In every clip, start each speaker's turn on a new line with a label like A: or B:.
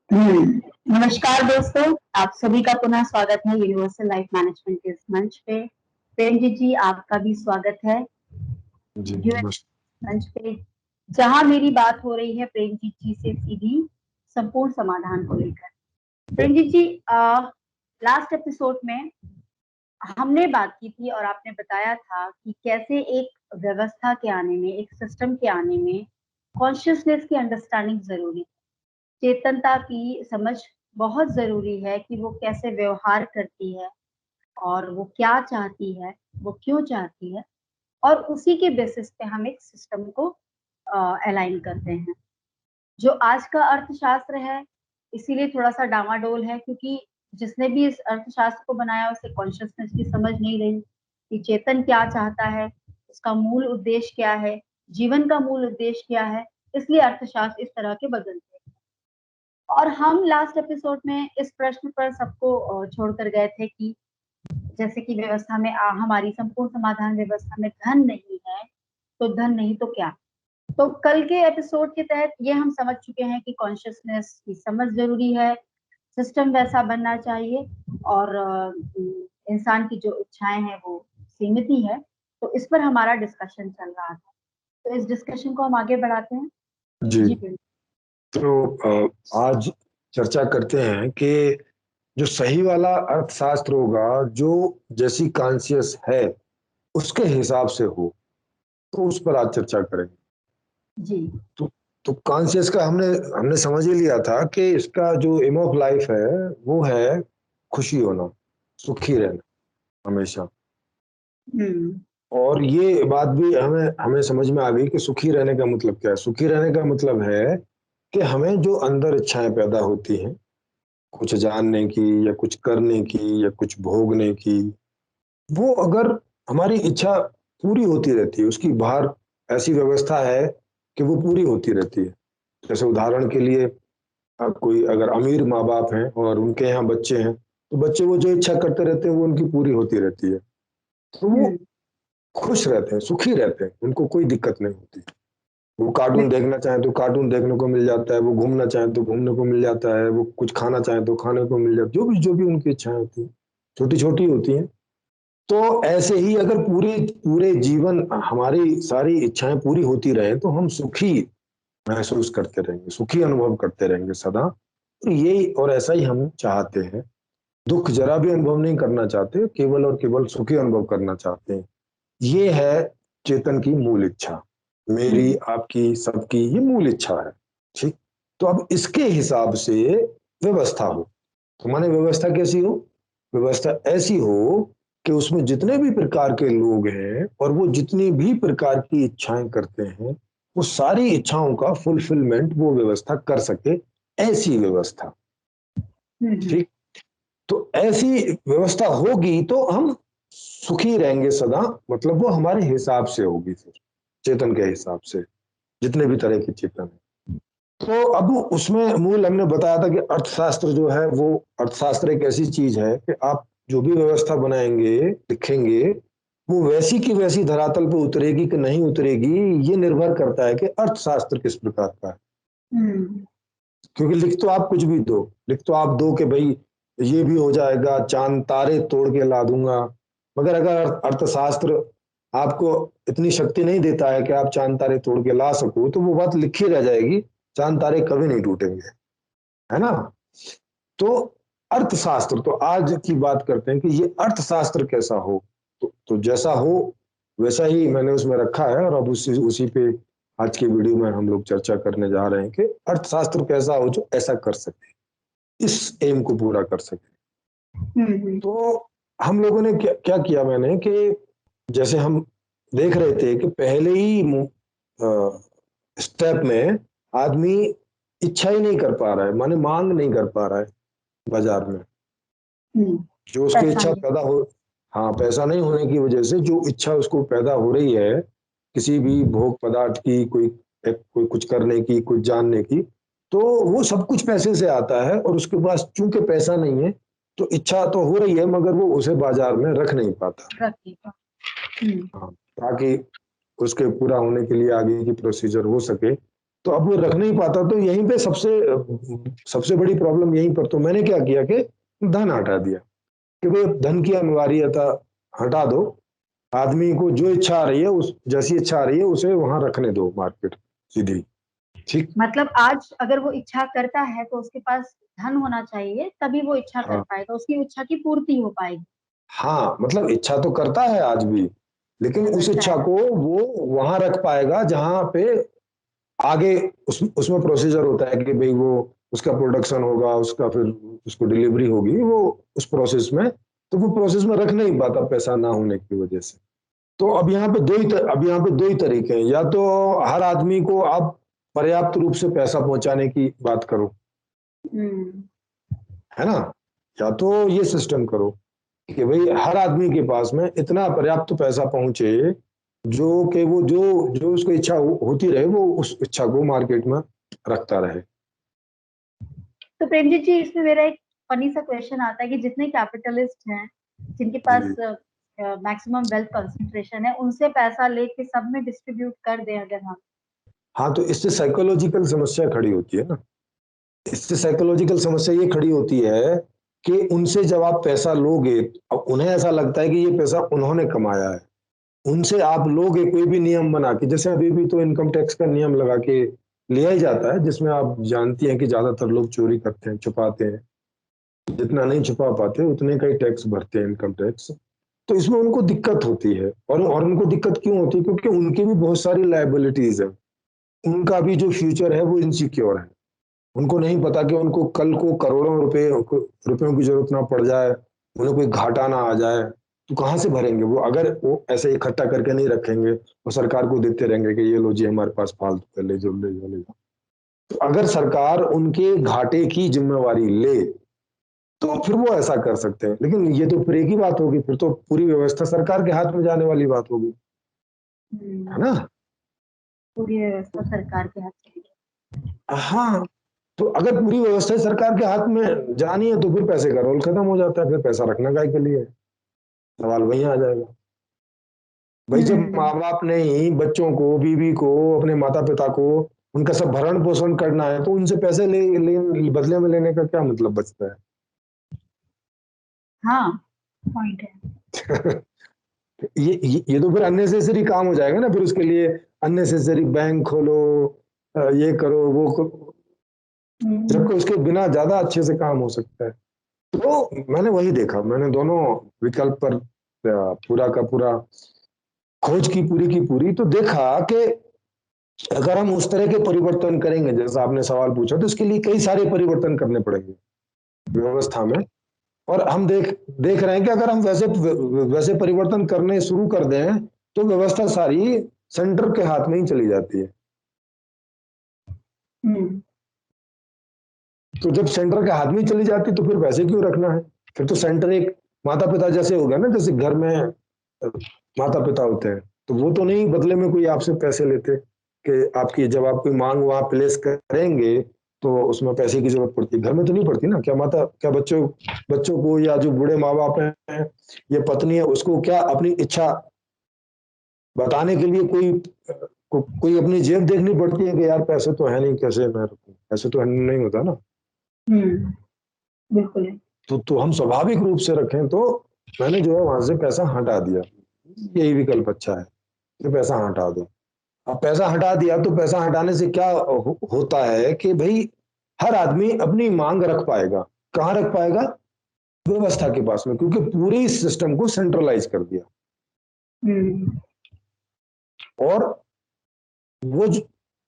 A: नमस्कार दोस्तों, आप सभी का पुनः स्वागत है यूनिवर्सल लाइफ मैनेजमेंट के इस मंच पे। प्रेमजीत जी, आपका भी स्वागत है
B: जी
A: मंच पे, जहां मेरी बात हो रही है प्रेमजीत जी से सीधी संपूर्ण समाधान को लेकर। प्रेमजीत जी, लास्ट एपिसोड में हमने बात की थी और आपने बताया था कि कैसे एक व्यवस्था के आने में, एक सिस्टम के आने में कॉन्शियसनेस की अंडरस्टैंडिंग जरूरी है, चेतनता की समझ बहुत जरूरी है कि वो कैसे व्यवहार करती है और वो क्या चाहती है, वो क्यों चाहती है, और उसी के बेसिस पे हम एक सिस्टम को अलाइन करते हैं। जो आज का अर्थशास्त्र है, इसीलिए थोड़ा सा डामाडोल है, क्योंकि जिसने भी इस अर्थशास्त्र को बनाया उसे कॉन्शियसनेस की समझ नहीं रही कि चेतन क्या चाहता है, उसका मूल उद्देश्य क्या है, जीवन का मूल उद्देश्य क्या है। इसलिए अर्थशास्त्र इस तरह के बदलते हैं। और हम लास्ट एपिसोड में इस प्रश्न पर सबको छोड़कर गए थे कि जैसे कि व्यवस्था में हमारी संपूर्ण समाधान व्यवस्था में धन नहीं है, तो धन नहीं तो क्या। तो कल के एपिसोड के तहत ये हम समझ चुके हैं कि कॉन्शियसनेस की समझ जरूरी है, सिस्टम वैसा बनना चाहिए, और इंसान की जो इच्छाएं हैं वो सीमित ही है। तो इस पर हमारा डिस्कशन चल रहा था, तो इस डिस्कशन को हम आगे बढ़ाते हैं।
B: जी
A: जी बिल्कुल।
B: तो आज चर्चा करते हैं कि जो सही वाला अर्थशास्त्र होगा, जो जैसी कॉन्शियस है उसके हिसाब से हो, तो उस पर आज चर्चा करेंगे।
A: जी
B: तो तो कॉन्शियस का हमने हमने समझ ही लिया था कि इसका जो एम ऑफ लाइफ है वो है खुशी होना, सुखी रहना हमेशा।
A: हम्म
B: और ये बात भी हमें हमें समझ में आ गई कि सुखी रहने का मतलब क्या है। सुखी रहने का मतलब है कि हमें जो अंदर इच्छाएं पैदा होती हैं, कुछ जानने की या कुछ करने की या कुछ भोगने की, वो अगर हमारी इच्छा पूरी होती रहती है, उसकी बाहर ऐसी व्यवस्था है कि वो पूरी होती रहती है। जैसे उदाहरण के लिए, कोई अगर अमीर माँ बाप हैं और उनके यहाँ बच्चे हैं, तो बच्चे वो जो इच्छा करते रहते हैं वो उनकी पूरी होती रहती है, तो वो
A: हम्म
B: खुश रहते हैं, सुखी रहते हैं, उनको कोई दिक्कत नहीं होती। वो कार्टून देखना चाहे तो कार्टून देखने को मिल जाता है, वो घूमना चाहे तो घूमने को मिल जाता है, वो कुछ खाना चाहे तो खाने को मिल जाता है, जो भी उनकी इच्छाएं होती हैं, छोटी छोटी होती हैं। तो ऐसे ही अगर पूरे पूरे जीवन हमारी सारी इच्छाएं पूरी होती रहे तो हम सुखी महसूस करते रहेंगे, सुखी अनुभव करते रहेंगे सदा। तो यही और ऐसा ही हम चाहते हैं। दुख जरा भी अनुभव नहीं करना चाहते, केवल और केवल सुखी अनुभव करना चाहते हैं। ये है चेतन की मूल इच्छा, मेरी आपकी सबकी ये मूल इच्छा है। ठीक। तो अब इसके हिसाब से व्यवस्था हो, तो माने व्यवस्था कैसी हो? व्यवस्था ऐसी हो कि उसमें जितने भी प्रकार के लोग हैं और वो जितनी भी प्रकार की इच्छाएं करते हैं, वो सारी इच्छाओं का फुलफिलमेंट वो व्यवस्था कर सके, ऐसी व्यवस्था। ठीक। तो ऐसी व्यवस्था होगी तो हम सुखी रहेंगे सदा, मतलब वो हमारे हिसाब से होगी, फिर चेतन के हिसाब से, जितने भी तरह की चेतन है। तो अब उसमें मूल हमने बताया था कि अर्थशास्त्र जो है, वो अर्थशास्त्र एक ऐसी चीज है कि आप जो भी व्यवस्था बनाएंगे, लिखेंगे, वो वैसी की वैसी धरातल पर उतरेगी कि नहीं उतरेगी, ये निर्भर करता है कि अर्थशास्त्र किस प्रकार का है। क्योंकि लिख तो आप कुछ भी दो, लिख तो आप दो कि भाई ये भी हो जाएगा, चांद तारे तोड़ के ला दूंगा, मगर अगर अर्थशास्त्र आपको इतनी शक्ति नहीं देता है कि आप चांद तारे तोड़ के ला सको, तो वो बात लिखी रह जाएगी, चांद तारे कभी नहीं टूटेंगे, है ना। तो अर्थशास्त्र, तो आज की बात करते हैं कि ये अर्थशास्त्र कैसा हो। तो जैसा हो वैसा ही मैंने उसमें रखा है, और अब उसी उसी पे आज की वीडियो में हम लोग चर्चा करने जा रहे हैं कि अर्थशास्त्र कैसा हो जो ऐसा कर सके, इस एम को पूरा कर सके। तो हम लोगों ने क्या क्या किया, मैंने कि जैसे हम देख रहे थे कि पहले ही स्टेप में आदमी इच्छा ही नहीं कर पा रहा है, माने मांग नहीं कर पा रहा है बाजार में, जो उसकी
A: पैसा
B: इच्छा
A: नहीं।
B: पैदा हो। हाँ, पैसा नहीं होने की वजह से जो इच्छा उसको पैदा हो रही है, किसी भी भोग पदार्थ की, कोई कुछ करने की, कुछ जानने की, तो वो सब कुछ पैसे से आता है, और उसके पास चूंकि पैसा नहीं है, तो इच्छा तो हो रही है मगर वो उसे बाजार में रख नहीं पाता। हाँ, ताकि उसके पूरा होने के लिए आगे की प्रोसीजर हो सके, तो अब वो रख नहीं पाता, तो यहीं पे सबसे बड़ी प्रॉब्लम यहीं पर। तो मैंने क्या किया कि धन हटा दिया कि भाई धन की अनिवार्यता हटा दो, आदमी को जो इच्छा आ रही है, उस जैसी इच्छा आ रही है उसे वहां रखने दो, मार्केट सीधी। ठीक।
A: मतलब आज अगर वो इच्छा करता है तो उसके पास धन होना चाहिए, तभी वो इच्छा कर
B: हाँ
A: पाएगा, उसकी इच्छा की पूर्ति हो पाएगी।
B: हाँ, मतलब इच्छा तो करता है आज भी, लेकिन उस
A: करता
B: इच्छा
A: है।
B: को वो वहां रख पाएगा जहां पे आगे उसमें प्रोसीजर होता है कि भाई वो उसका प्रोडक्शन होगा, उसका फिर उसको डिलीवरी होगी, वो उस प्रोसेस में, तो वो प्रोसेस में रख नहीं पाता पैसा ना होने की वजह से। तो अब यहाँ पे दो ही तरीके हैं, या तो हर आदमी को आप पर्याप्त रूप से पैसा पहुंचाने की बात करो,
A: हम्म।
B: है ना, या तो ये सिस्टम करो कि भाई हर आदमी के पास में इतना पर्याप्त पैसा पहुंचे जो कि वो जो जो उसको इच्छा होती रहे, वो उस इच्छा को मार्केट में रखता रहे।
A: तो प्रेमजीत जी, इसमें मेरा एक फनी सा क्वेश्चन आता है कि जितने कैपिटलिस्ट हैं, जिनके पास
B: जी।
A: मैक्सिमम वेल्थ कंसंट्रेशन है, उनसे पैसा लेके सब में डिस्ट्रीब्यूट कर दें अगर हम।
B: हाँ, तो इससे साइकोलॉजिकल समस्या खड़ी होती है ना, इससे साइकोलॉजिकल समस्या ये खड़ी होती है कि उनसे जब आप पैसा लोगे, अब उन्हें ऐसा लगता है कि ये पैसा उन्होंने कमाया है, उनसे आप लोगे कोई भी नियम बना के, जैसे अभी भी तो इनकम टैक्स का नियम लगा के लिया ही जाता है, जिसमें आप जानती हैं कि ज्यादातर लोग चोरी करते हैं, छुपाते हैं, जितना नहीं छुपा पाते उतने का ही टैक्स भरते हैं, इनकम टैक्स। तो इसमें उनको दिक्कत होती है, और उनको दिक्कत क्यों होती है, क्योंकि उनकी भी बहुत सारी लायबिलिटीज है, उनका भी जो फ्यूचर है वो इनसिक्योर है। उनको नहीं पता कि उनको कल को करोड़ों रुपयों की जरूरत ना पड़ जाए, उन्हें कोई घाटा ना आ जाए, तो कहाँ से भरेंगे वो, अगर वो ऐसे इकट्ठा करके नहीं रखेंगे और सरकार को देते रहेंगे कि ये लो जी हमारे पास फालतू है, ले जाओ ले जाओ ले जाओ। तो अगर सरकार उनके घाटे की जिम्मेवारी ले तो फिर वो ऐसा कर सकते हैं, लेकिन ये तो फिर एक ही बात होगी, फिर तो पूरी व्यवस्था सरकार के हाथ में जाने वाली बात होगी, है ना।
A: पूरी व्यवस्था सरकार के हाथ चली
B: हाँ, तो अगर पूरी व्यवस्था ही सरकार के हाथ में जानी है तो फिर पैसे का रोल खत्म हो जाता है, फिर पैसा रखना काय के लिए है? सवाल वहीं आ जाएगा। भाई जब
A: गई।
B: माँ बाप ने ही बच्चों को, बीवी को, अपने माता पिता को उनका सब भरण पोषण करना है, तो उनसे पैसे बदले में लेने का क्या मतलब बचता
A: हाँ, पॉइंट है।
B: है? ये तो फिर अननेसेसरी काम हो जाएगा ना, फिर उसके लिए अननेसेसरी बैंक खोलो, ये करो वो करो, जबकि उसके बिना ज्यादा अच्छे से काम हो सकता है। तो मैंने वही देखा, मैंने दोनों विकल्प पर पूरा का पूरा खोज की पूरी, तो देखा कि अगर हम उस तरह के परिवर्तन करेंगे जैसा आपने सवाल पूछा, तो इसके लिए कई सारे परिवर्तन करने पड़ेंगे व्यवस्था में। और हम देख रहे हैं कि अगर हम वैसे परिवर्तन करने शुरू कर दें तो व्यवस्था सारी सेंटर के हाथ में ही चली जाती है।
A: हम्म।
B: तो जब सेंटर के हाथ में ही चली जाती तो फिर पैसे क्यों रखना है? फिर तो सेंटर एक माता पिता जैसे हो गया ना, जैसे घर में माता पिता होते हैं, तो वो तो नहीं बदले में कोई आपसे पैसे लेते, कि आपकी जब आप कोई मांग वहां प्लेस करेंगे तो उसमें पैसे की जरूरत पड़ती है, घर में तो नहीं पड़ती ना। क्या बच्चों बच्चों को, या जो बूढ़े माँ बाप हैं या पत्नी है, उसको क्या अपनी इच्छा बताने के लिए कोई अपनी जेब देखनी पड़ती है कि यार पैसे तो है नहीं, कैसे मैं रखूं, ऐसे तो नहीं होता ना।
A: हम्म। बिल्कुल है।
B: तो हम स्वाभाविक रूप से रखें, तो मैंने जो है वहां से पैसा हटा दिया, यही विकल्प अच्छा है कि पैसा हटा दो। अब पैसा हटा दिया तो पैसा हटाने से क्या होता है कि भाई हर आदमी अपनी मांग रख पाएगा, कहाँ रख पाएगा? व्यवस्था के पास में, क्योंकि पूरे इस सिस्टम को सेंट्रलाइज कर दिया।
A: हम्म।
B: और वो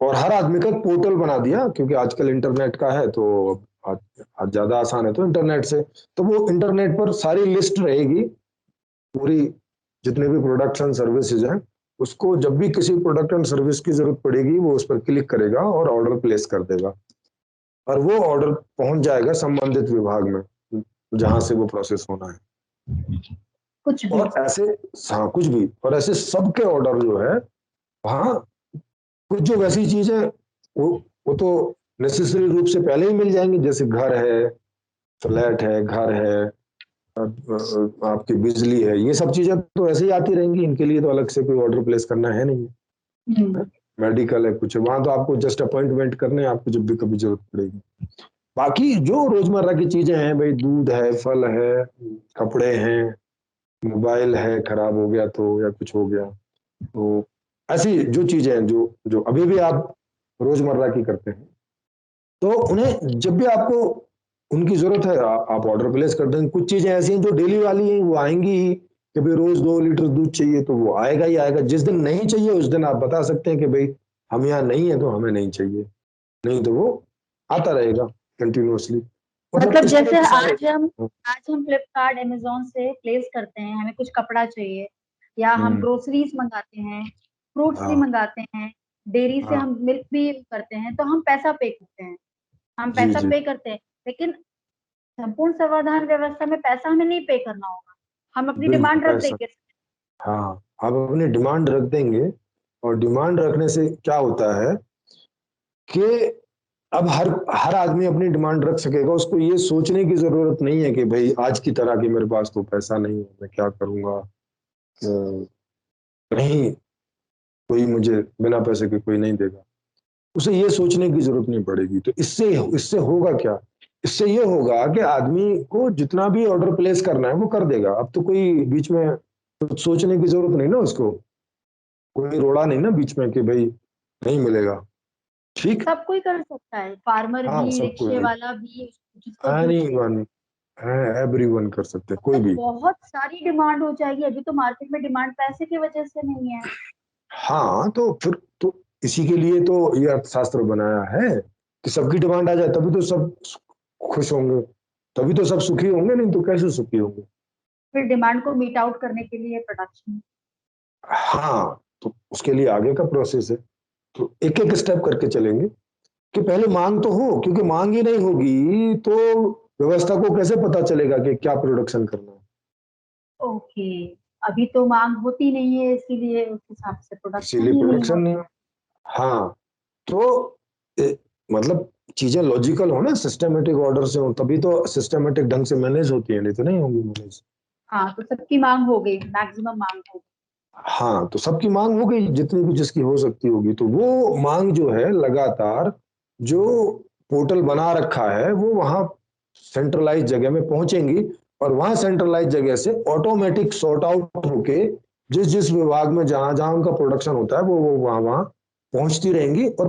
B: और हर आदमी का एक पोर्टल बना दिया, क्योंकि आजकल इंटरनेट का है, तो आज आज ज्यादा आसान है तो इंटरनेट से, तो वो इंटरनेट पर सारी लिस्ट रहेगी पूरी, जितने भी प्रोडक्ट्स एंड सर्विसेज हैं, उसको जब भी किसी प्रोडक्ट एंड सर्विस की जरूरत पड़ेगी वो उस पर क्लिक करेगा और ऑर्डर प्लेस कर देगा, और वो ऑर्डर पहुंच जाएगा संबंधित विभाग में जहां से वो प्रोसेस होना है।
A: कुछ भी।
B: और ऐसे, हाँ कुछ भी, और ऐसे सबके ऑर्डर जो है वहाँ, कुछ जो वैसी चीजें वो वो तो नेसेसरी रूप से पहले ही मिल जाएंगी, जैसे घर है, फ्लैट है, घर है, आपकी बिजली है, ये सब चीजें तो ऐसे ही आती रहेंगी, इनके लिए तो अलग से कोई ऑर्डर प्लेस करना है नहीं,
A: हम्म।
B: है? मेडिकल है, कुछ है, वहां तो आपको जस्ट अपॉइंटमेंट करने हैं, आपको जब भी कभी जरूरत पड़ेगी। बाकी जो रोजमर्रा की चीजें हैं भाई, दूध है, फल है, कपड़े हैं, मोबाइल है खराब हो गया तो, या कुछ हो गया तो, ऐसी जो चीजें हैं जो जो अभी भी आप रोजमर्रा की करते हैं, तो उन्हें जब भी आपको उनकी जरूरत है आप ऑर्डर प्लेस कर देंगे। कुछ चीजें ऐसी हैं जो डेली वाली हैं, वो आएंगी ही, कि भाई रोज 2 लीटर दूध चाहिए तो वो आएगा ही आएगा। जिस दिन नहीं चाहिए उस दिन आप बता सकते हैं कि भाई हम यहाँ नहीं है तो हमें नहीं चाहिए, नहीं तो वो आता रहेगा कंटिन्यूअसली। मतलब
A: मतलब
B: इस तरह
A: जैसे
B: के सारे।
A: आज हम फ्लिपकार्ट अमेजोन से प्लेस करते हैं, हमें कुछ कपड़ा चाहिए, या हम
B: हम्म।
A: ग्रोसरीज मंगाते हैं, फ्रूट्स भी
B: हाँ
A: मंगाते हैं, डेयरी से
B: हाँ।
A: हम मिल्क भी करते हैं, तो हम पैसा पे करते हैं, हम
B: जी
A: पैसा
B: जी।
A: पे करते हैं। लेकिन संपूर्ण समाधान व्यवस्था में पैसा हमें नहीं पे करना होगा, हम अपनी
B: बिल्कुल
A: डिमांड रख
B: ऐसा।
A: देंगे।
B: हाँ, आप अपनी डिमांड रख देंगे, और डिमांड रखने से क्या होता है कि अब हर हर आदमी अपनी डिमांड रख सकेगा। उसको ये सोचने की जरूरत नहीं है कि भाई आज की तरह की मेरे पास तो पैसा नहीं है, मैं क्या करूंगा, नहीं, कोई मुझे बिना पैसे के कोई नहीं देगा। उसे ये सोचने की जरूरत नहीं पड़ेगी। तो इससे इससे होगा क्या, इससे ये होगा कि आदमी को जितना भी ऑर्डर प्लेस करना है वो कर देगा। अब तो कोई बीच में कुछ सोचने की जरूरत नहीं ना उसको, कोई रोड़ा नहीं ना बीच में कि भाई नहीं मिलेगा। ठीक।
A: सब कोई कर सकता है, फार्मर
B: हाँ,
A: भी,
B: सब
A: रिक्शे
B: कोई,
A: वाला भी, जिसको दूध चाहिए।
B: एनीवन, एवरीवन कर सकते हैं, कोई
A: मतलब
B: भी।
A: बहुत सारी डिमांड हो जाएगी, अभी तो मार्केट में डिमांड पैसे की वजह से नहीं है।
B: हाँ, तो फिर तो इसी के लिए तो ये अर्थशास्त्र बनाया है कि सबकी डिमांड आ जाए, तभी तो सब खुश होंगे, तभी तो सब सुखी होंगे, नहीं तो कैसे सुखी होंगे।
A: फिर डिमांड को मीट आउट करने के लिए प्रोडक्शन।
B: हाँ, तो उसके लिए आगे का प्रोसेस है। तो एक एक स्टेप करके चलेंगे कि पहले मांग तो हो, क्योंकि मांग ही नहीं होगी तो व्यवस्था को कैसे पता चलेगा कि क्या प्रोडक्शन करना है।
A: ओके, अभी तो मांग होती नहीं है, इसीलिए उस हिसाब से प्रोडक्शन
B: इसीलिए
A: ही नहीं
B: प्रोडक्शन नहीं।
A: होता है।
B: हाँ, तो मतलब चीजें लॉजिकल हो ना, सिस्टमेटिक ऑर्डर से हो, तभी तो सिस्टमेटिक ढंग से मैनेज होती है, नहीं तो नहीं होंगी मैनेज।
A: हाँ, तो सबकी मांग हो गई, मैक्सिमम मांग हो
B: हाँ, तो सबकी मांग हो गई जितनी भी जिसकी हो सकती होगी, तो वो मांग जो है लगातार, जो पोर्टल बना रखा है वो वहां सेंट्रलाइज जगह में पहुंचेंगी, और वहां सेंट्रलाइज जगह से ऑटोमेटिक सॉर्ट आउट होके जिस जिस विभाग में जहां जहां उनका प्रोडक्शन होता है वो वहां वहां पहुंचती रहेंगी, और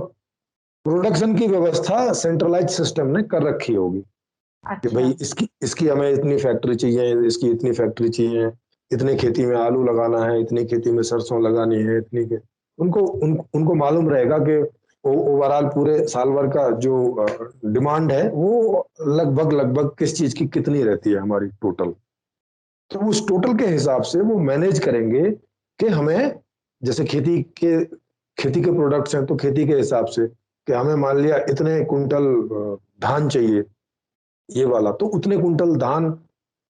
B: प्रोडक्शन की व्यवस्था सेंट्रलाइज सिस्टम ने कर रखी होगी
A: गई।
B: कि भाई
A: अच्छा।
B: इसकी इसकी हमें इतनी फैक्ट्री चाहिए, इसकी इतनी फैक्ट्री चाहिए, इतनी खेती में आलू लगाना है, इतनी खेती में सरसों लगानी है, इतनी के उनको मालूम रहेगा कि ओवरऑल पूरे साल भर का जो डिमांड है वो लगभग लगभग किस चीज की कितनी रहती है हमारी टोटल। तो उस टोटल के हिसाब से वो मैनेज करेंगे कि हमें, जैसे खेती के प्रोडक्ट्स हैं तो खेती के हिसाब से, कि हमें मान लिया इतने कुंटल धान चाहिए, ये वाला तो उतने कुंटल धान,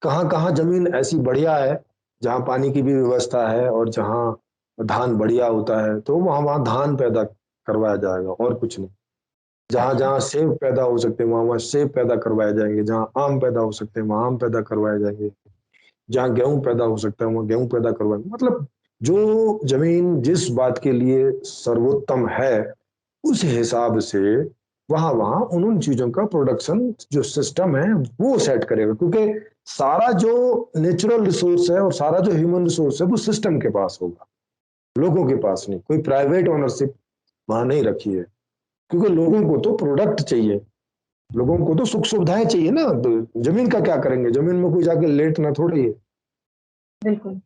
B: कहाँ कहाँ जमीन ऐसी बढ़िया है जहाँ पानी की भी व्यवस्था है और जहाँ धान बढ़िया होता है, तो वहां वहां धान पैदा करवाया जाएगा और कुछ नहीं। जहां
A: अच्छा।
B: जहां सेब पैदा हो सकते हैं वहां वहां सेब पैदा करवाए जाएंगे, जहां आम पैदा हो सकते हैं वहां आम पैदा करवाए जाएंगे, जहां गेहूं पैदा हो सकता है वहां गेहूं पैदा करवाएंगे। मतलब जो जमीन जिस बात के लिए सर्वोत्तम है उस हिसाब से वहां वहां उन उन चीजों का प्रोडक्शन जो सिस्टम है वो सेट करेगा, क्योंकि सारा जो नेचुरल रिसोर्स है और सारा जो ह्यूमन रिसोर्स है वो सिस्टम के पास होगा, लोगों के पास नहीं। कोई प्राइवेट ओनरशिप वहां नहीं रखी है, क्योंकि लोगों को तो प्रोडक्ट चाहिए, लोगों को तो सुख सुविधाएं चाहिए ना। तो जमीन का क्या करेंगे, जमीन में कोई जाके लेट ना थोड़ी है।
A: बिल्कुल।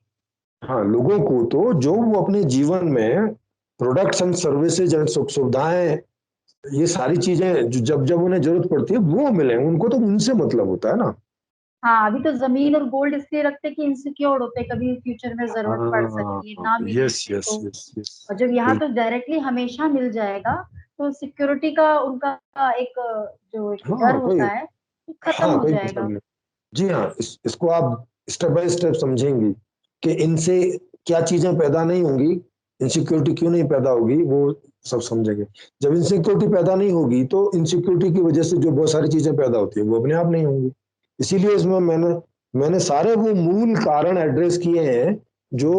B: हाँ, लोगों को तो जो वो अपने जीवन में प्रोडक्ट्स एंड सर्विसेज एंड सुख सुविधाएं, ये सारी चीजें जो जब जब उन्हें जरूरत पड़ती है वो मिले, उनको तो उनसे मतलब होता है ना।
A: हाँ, अभी तो जमीन और गोल्ड इसलिए रखते कि इनसिक्योर होते, कभी फ्यूचर में जरूरत पड़ सकती है,
B: हाँ,
A: ना मिले
B: यस
A: हमें
B: यस
A: तो।
B: Yes yes.
A: और जब यहाँ तो
B: बिल्कुल।
A: डायरेक्टली हमेशा मिल जाएगा, तो सिक्योरिटी का उनका एक जो एक डर
B: हाँ कोई,
A: होता है वो खत्म
B: हाँ
A: हो
B: कोई मतलब
A: जाएगा।
B: नहीं। जी हाँ, इसको आप स्टेप बाय स्टेप समझेंगी कि इनसे क्या चीजें पैदा नहीं होंगी, इनसिक्योरिटी क्यों नहीं पैदा होगी, वो सब समझेंगे। जब इनसिक्योरिटी पैदा नहीं होगी तो इनसिक्योरिटी की वजह से जो बहुत सारी चीजें पैदा होती है वो अपने आप नहीं होंगी। इसीलिए इसमें मैंने मैंने सारे वो मूल कारण एड्रेस किए हैं जो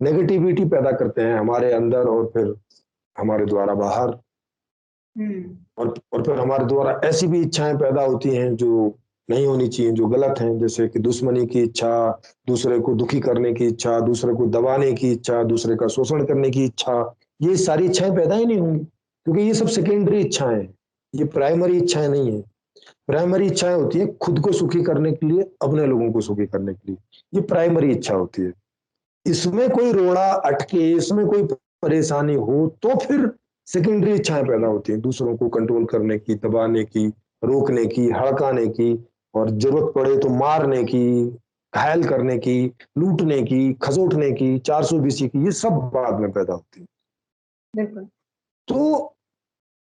B: नेगेटिविटी पैदा करते हैं हमारे अंदर, और फिर हमारे द्वारा बाहर, और फिर हमारे द्वारा ऐसी भी इच्छाएं पैदा होती हैं जो नहीं होनी चाहिए, जो गलत हैं, जैसे कि दुश्मनी की इच्छा, दूसरे को दुखी करने की इच्छा, दूसरे को दबाने की इच्छा, दूसरे का शोषण करने की इच्छा। ये सारी इच्छाएं पैदा ही नहीं होंगी, क्योंकि ये सब सेकेंडरी इच्छाएं हैं, ये प्राइमरी इच्छाएं नहीं है। प्राइमरी इच्छाएं होती है खुद को सुखी करने के लिए, अपने लोगों को सुखी करने के लिए, ये प्राइमरी इच्छा होती है। इसमें कोई रोड़ा अटके, इसमें कोई परेशानी हो तो फिर सेकेंडरी इच्छाएं पैदा होती हैं, दूसरों को कंट्रोल करने की, दबाने की, रोकने की, हड़काने की, और जरूरत पड़े तो मारने की, घायल करने की, लूटने की, खसोटने की, 420 की, ये सब बाद में पैदा होती है।
A: बिल्कुल।
B: तो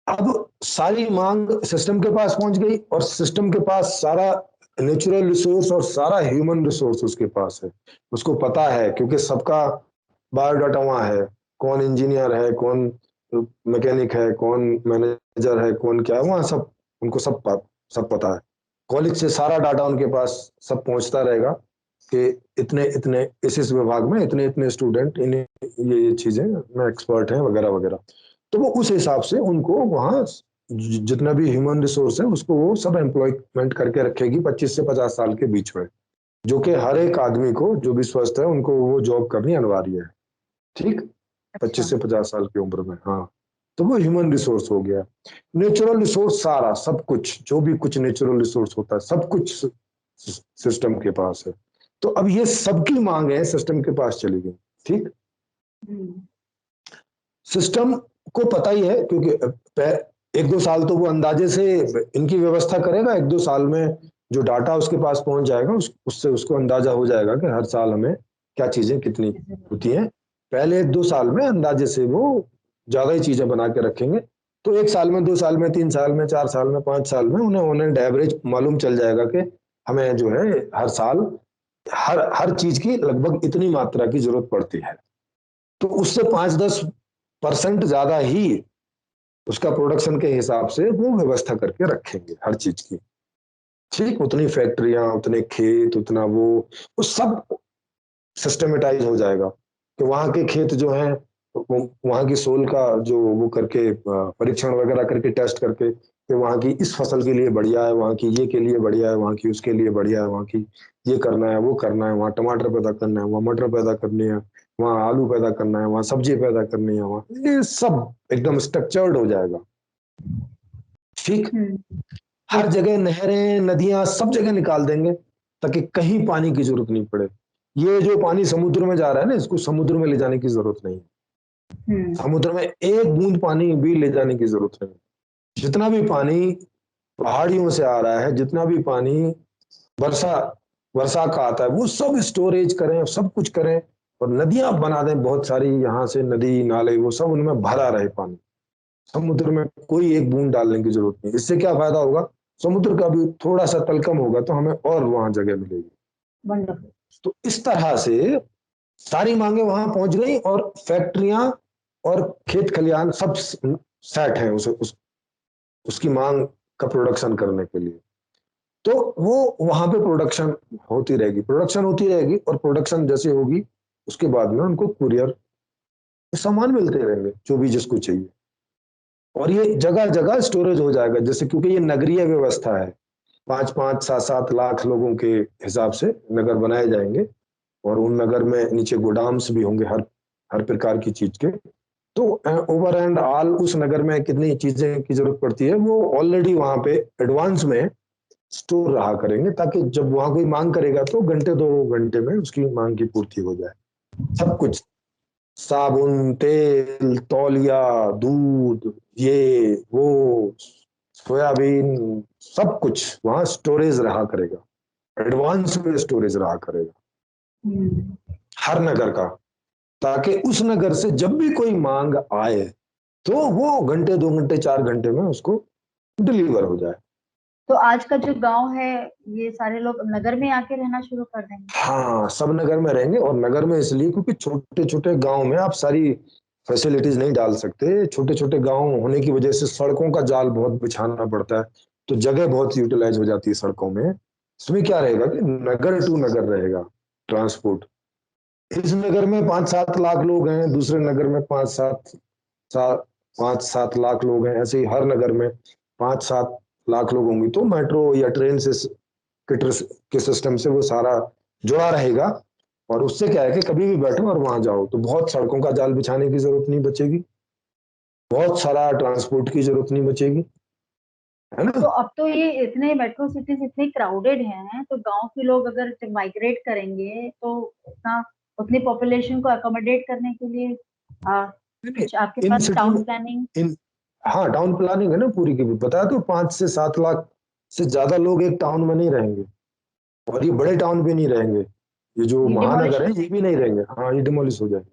B: अब सारी मांग सिस्टम के पास पहुंच गई, और सिस्टम के पास सारा नेचुरल रिसोर्स और सारा ह्यूमन रिसोर्स उसके पास है। उसको पता है, क्योंकि सबका बायोडाटा वहां है, कौन इंजीनियर है, कौन मैकेनिक है, कौन मैनेजर है, कौन क्या है, वहां सब उनको सब पता है। कॉलेज से सारा डाटा उनके पास सब पहुंचता रहेगा कि इतने इतने इस विभाग में इतने इतने स्टूडेंट, इन ये चीजें में एक्सपर्ट हैं, वगैरह वगैरह। तो वो उस हिसाब से उनको वहां जितना भी ह्यूमन रिसोर्स है उसको वो सब एम्प्लॉयमेंट करके रखेगी 25 से 50 साल के बीच में, जो कि हर एक आदमी को जो भी स्वस्थ है उनको वो जॉब करनी अनिवार्य है। ठीक, 25 से 50 साल की उम्र में। हाँ, तो वो ह्यूमन रिसोर्स हो गया। नेचुरल रिसोर्स सारा सब कुछ, जो भी कुछ नेचुरल रिसोर्स होता है सब कुछ सिस्टम के पास है। तो अब ये सबकी मांग है सिस्टम के पास चली गई। ठीक, सिस्टम को पता ही है, क्योंकि 1-2 साल तो वो अंदाजे से इनकी व्यवस्था करेगा। 1-2 साल में जो डाटा उसके पास पहुंच जाएगा, उससे उसको अंदाजा हो जाएगा कि हर साल हमें क्या चीजें कितनी होती हैं। पहले 1-2 साल में अंदाजे से वो ज्यादा ही चीजें बना के रखेंगे। तो 1 साल में, 2 साल में, 3 साल में, 4 साल में, 5 साल में उन्हें ऑन एंड एवरेज मालूम चल जाएगा कि हमें जो है हर साल हर हर चीज की लगभग इतनी मात्रा की जरूरत पड़ती है। तो उससे 5-10% ज्यादा ही उसका प्रोडक्शन के हिसाब से वो व्यवस्था करके रखेंगे हर चीज की। ठीक, उतनी फैक्ट्रियां, उतने खेत, उतना वो सब सिस्टमेटाइज हो जाएगा कि वहां के खेत जो हैं, वहां की सोल का जो वो करके परीक्षण वगैरह करके, टेस्ट करके कि वहां की इस फसल के लिए बढ़िया है, वहां की ये के लिए बढ़िया है, वहां की उसके लिए बढ़िया है, वहां की ये करना है, वो करना है, वहां टमाटर पैदा करना है, वहां मटर पैदा करनी है, वहां आलू पैदा करना है, वहां सब्जी पैदा करनी है, वहां ये सब एकदम स्ट्रक्चर्ड हो जाएगा। ठीक, हर जगह नहरें, नदियां सब जगह निकाल देंगे ताकि कहीं पानी की जरूरत नहीं पड़े। ये जो पानी समुद्र में जा रहा है ना, इसको समुद्र में ले जाने की जरूरत नहीं है। समुद्र में एक बूंद पानी भी ले जाने की जरूरत नहीं। जितना भी पानी पहाड़ियों से आ रहा है, जितना भी पानी वर्षा वर्षा का आता है, वो सब स्टोरेज करें, सब कुछ करें, और नदियां बना दें बहुत सारी, यहाँ से नदी नाले वो सब उनमें भरा रहे पानी। समुद्र में कोई एक बूंद डालने की जरूरत नहीं। इससे क्या फायदा होगा, समुद्र का भी थोड़ा सा तल कम होगा तो हमें और वहां जगह मिलेगी। तो इस तरह से सारी मांगे वहां पहुंच गई, और फैक्ट्रियां और खेत खलिहान सब सेट हैं उसकी मांग का प्रोडक्शन करने के लिए। तो वो वहां पे प्रोडक्शन होती रहेगी, और प्रोडक्शन जैसे होगी उसके बाद में उनको कुरियर सामान मिलते रहेंगे जो भी जिसको चाहिए, और ये जगह जगह स्टोरेज हो जाएगा। जैसे क्योंकि ये नगरीय व्यवस्था है, 5-5, 7-7 लाख लोगों के हिसाब से नगर बनाए जाएंगे, और उन नगर में नीचे गोदाम्स भी होंगे हर हर प्रकार की चीज के। तो ओवर एंड ऑल उस नगर में कितनी चीजें की जरूरत पड़ती है वो ऑलरेडी वहां पे एडवांस में स्टोर रहा करेंगे, ताकि जब वहां कोई मांग करेगा तो घंटे 2 घंटे में उसकी मांग की पूर्ति हो जाए। सब कुछ, साबुन, तेल, तौलिया, दूध, ये वो, सोयाबीन, सब कुछ वहां स्टोरेज रहा करेगा, एडवांस में स्टोरेज रहा करेगा हर नगर का, ताकि उस नगर से जब भी कोई मांग आए तो वो घंटे, 2 घंटे, 4 घंटे में उसको डिलीवर हो जाए।
A: तो आज का जो गांव है, ये सारे लोग नगर में आके रहना शुरू कर देंगे।
B: हाँ, सब नगर में रहेंगे, और नगर में इसलिए क्योंकि छोटे छोटे गांव में आप सारी फैसिलिटीज नहीं डाल सकते। छोटे छोटे गांव होने की वजह से सड़कों का जाल बहुत बिछाना पड़ता है, तो जगह बहुत यूटिलाइज हो जाती है सड़कों में। इसमें क्या रहेगा कि नगर टू नगर रहेगा ट्रांसपोर्ट। इस नगर में 5-7 लाख लोग हैं, दूसरे नगर में 5-7 5-7 लाख लोग हैं, ऐसे ही हर नगर में 5-7 लाख लोग होंगे, तो मेट्रो या ट्रेन से के सिस्टम से वो सारा जुड़ा रहेगा। और उससे क्या है कि कभी भी बैठो और वहां जाओ, तो बहुत सड़कों का जाल बिछाने की जरूरत नहीं बचेगी, बहुत सारा ट्रांसपोर्ट की जरूरत नहीं बचेगी, है ना।
A: तो अब तो ये इतने मेट्रो सिटीज इतने क्राउडेड हैं, तो गांव के लोग अगर माइग्रेट करेंगे तो उतना उतनी पॉपुलेशन को अकोमोडेट करने के लिए
B: नहीं,
A: कुछ आपके
B: इन
A: पास
B: सिटी
A: टाउन
B: में
A: प्लानिंग?
B: इन हाँ, टाउन प्लानिंग है ना पूरी की भी, बताया तो 5 से 7 लाख से ज्यादा लोग एक टाउन में नहीं रहेंगे, और ये बड़े टाउन भी नहीं रहेंगे, ये जो
A: ये डिमोलिश
B: महानगर
A: हो
B: है ये भी
A: जाएंगे?
B: नहीं रहेंगे, हाँ ये डिमोलिश हो जाएंगे।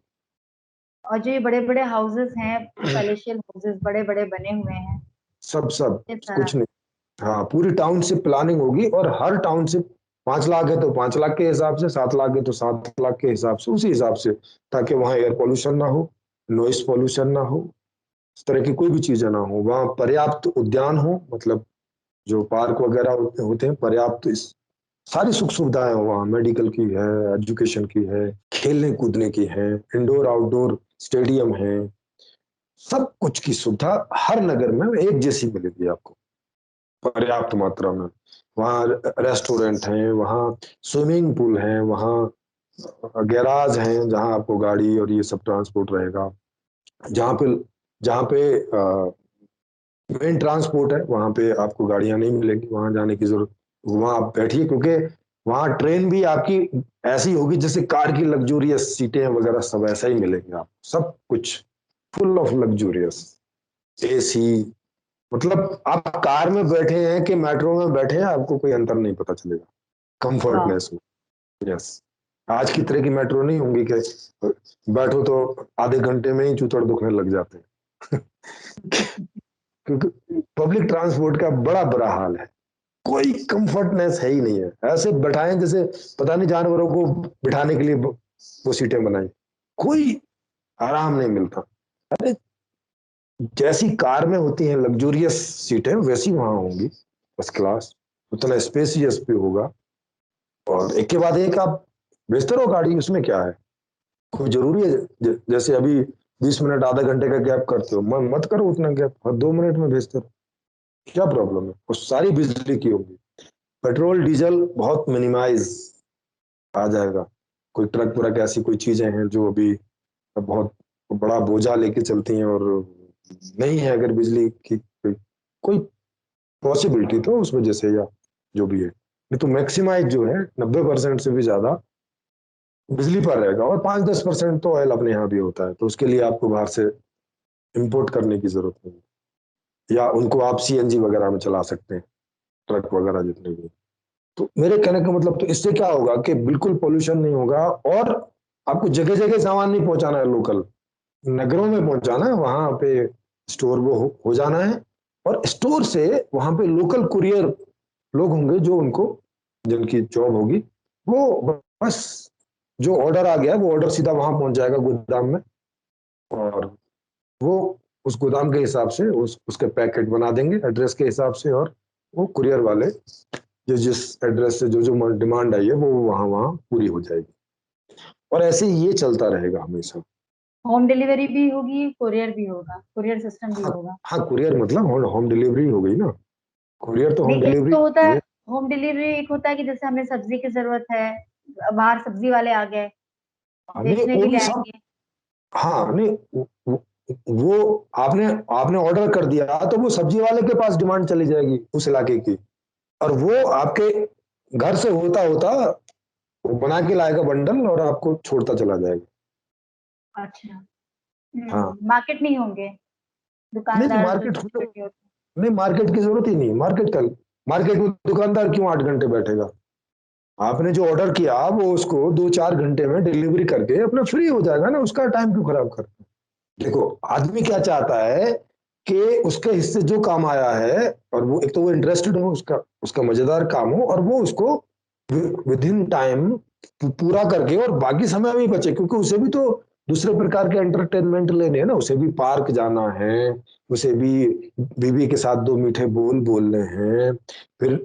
A: और जो ये बड़े बड़े हाउसेस हैं, पैलेशियल हाउसेस बड़े बड़े बने हुए हैं,
B: सब सब
A: इस तरह।
B: कुछ नहीं। हाँ, पूरी टाउनशिप प्लानिंग होगी, और हर टाउनशिप 5 लाख है तो 5 लाख के हिसाब से, 7 लाख है तो 7 लाख के हिसाब से, उसी हिसाब से, ताकि वहाँ एयर पोल्यूशन ना हो, नॉइस पोल्यूशन ना हो, इस तरह की कोई भी चीजें ना हो, वहाँ पर्याप्त उद्यान हो, मतलब जो पार्क वगैरह होते हैं, पर्याप्त इस सारी सुख सुविधाएं हो वहाँ, मेडिकल की है, एजुकेशन की है, खेलने कूदने की है, इंडोर आउटडोर स्टेडियम है, सब कुछ की सुविधा हर नगर में एक जैसी मिलेगी आपको, पर्याप्त मात्रा में। वहाँ रेस्टोरेंट हैं, वहाँ स्विमिंग पूल हैं, वहाँ गैराज हैं जहाँ आपको गाड़ी और ये सब ट्रांसपोर्ट रहेगा, जहाँ पे जहाँ पे मेन ट्रांसपोर्ट है वहाँ पे आपको गाड़ियां नहीं मिलेंगी, वहां जाने की जरूरत, वहां आप बैठिए, क्योंकि वहां ट्रेन भी आपकी ऐसी होगी जैसे कार की लग्जूरियस सीटें वगैरह सब ऐसा ही मिलेंगे आप, सब कुछ फुल ऑफ लग्जूरियस, एसी, मतलब आप कार में बैठे हैं कि मेट्रो में बैठे हैं आपको कोई अंतर नहीं पता चलेगा
A: वाह।
B: कंफर्टनेस में। यस, आज की तरह की मेट्रो नहीं होंगी कि बैठो तो आधे घंटे में ही चूतड़ दुखने लग जाते हैं क्योंकि पब्लिक ट्रांसपोर्ट का बड़ा बुरा हाल है, कोई कंफर्टनेस है ही नहीं है, ऐसे बैठाएं जैसे पता नहीं जानवरों को बिठाने के लिए वो सीटें बनाई, कोई आराम नहीं मिलता। अरे जैसी कार में होती हैं लग्जूरियस सीटें वैसी वहां होंगी, फर्स्ट क्लास, उतना स्पेसियस भी होगा, और एक के बाद एक आप बेहतर हो गाड़ी, उसमें क्या है, कोई जरूरी है जैसे अभी 20 मिनट आधा घंटे का गैप करते हो, मत करो उतना गैप, हर 2 मिनट में भेजते हो, क्या प्रॉब्लम है, वो सारी बिजली की होगी, पेट्रोल डीजल बहुत मिनिमाइज आ जाएगा, कोई ट्रक व्रक ऐसी कोई चीजें हैं जो अभी बहुत बड़ा बोझा लेके चलती हैं, और नहीं है अगर बिजली की कोई पॉसिबिलिटी तो उस वजह से, या जो भी है, नहीं तो मैक्सिमाइज जो है 90% से भी ज्यादा बिजली पर रहेगा, और 5-10% तो ऑयल अपने यहाँ भी होता है, तो उसके लिए आपको बाहर से इंपोर्ट करने की जरूरत नहीं है, या उनको आप सीएनजी वगैरह में चला सकते हैं, ट्रक वगैरह जितने भी। तो मेरे कहने का मतलब, तो इससे क्या होगा कि बिल्कुल पोल्यूशन नहीं होगा, और आपको जगह जगह सामान नहीं पहुंचाना है, लोकल नगरों में पहुंचाना है, वहां पे स्टोर वो हो जाना है, और स्टोर से वहां पे लोकल कुरियर लोग होंगे जो उनको, जिनकी जॉब होगी, वो बस जो ऑर्डर आ गया वो ऑर्डर सीधा वहां पहुंच जाएगा गोदाम में, और वो उस गोदाम के हिसाब से उसके पैकेट बना देंगे एड्रेस के हिसाब से, और वो कुरियर वाले जो जिस एड्रेस से जो जो डिमांड आई है वो वहां वहां पूरी हो जाएगी, और ऐसे ही ये चलता रहेगा हमेशा।
A: होम डिलीवरी भी होगी, कुरियर भी होगा, कुरियर सिस्टम भी
B: हाँ,
A: होगा?
B: हाँ कुरियर मतलब होम डिलीवरी हो गई ना, कुरियर तो
A: नहीं,
B: होम
A: एक
B: डिलीवरी
A: तो होता है
B: है।
A: होम डिलीवरी, एक होता है कि जैसे हमें सब्जी की जरूरत है, बाहर सब्जी वाले आ गए,
B: नहीं
A: बेचने
B: वो
A: के
B: भी
A: लिए
B: सब,
A: आएंगे।
B: हाँ नहीं वो आपने आपने ऑर्डर कर दिया तो वो सब्जी वाले के पास डिमांड चली जाएगी उस इलाके की, और वो आपके घर से होता होता वो बना के लाएगा बंडल और आपको छोड़ता चला जाएगा।
A: अच्छा।
B: हाँ,
A: मार्केट नहीं होंगे,
B: नहीं नहीं
A: दुकानदार जो
B: मार्केट
A: छोटे छोटे होते
B: नहीं, मार्केट की जरूरत ही नहीं, मार्केट में दुकानदार क्यों 8 घंटे बैठेगा, आपने जो ऑर्डर किया वो उसको 2-4 घंटे में डिलीवरी करके अपना फ्री हो जाएगा ना, उसका टाइम क्यों खराब कर। देखो आदमी क्या चाहता है कि उसके हिस्से जो काम आया है, और वो एक तो वो इंटरेस्टेड हो, उसका उसका मजेदार काम हो, और वो उसको विद इन टाइम पूरा करके, और बाकी समय भी बचे, क्योंकि उसे भी तो दूसरे प्रकार के एंटरटेनमेंट लेने हैं ना, उसे भी पार्क जाना है, उसे भी बीवी के साथ 2 मीठे बोल बोलने हैं, फिर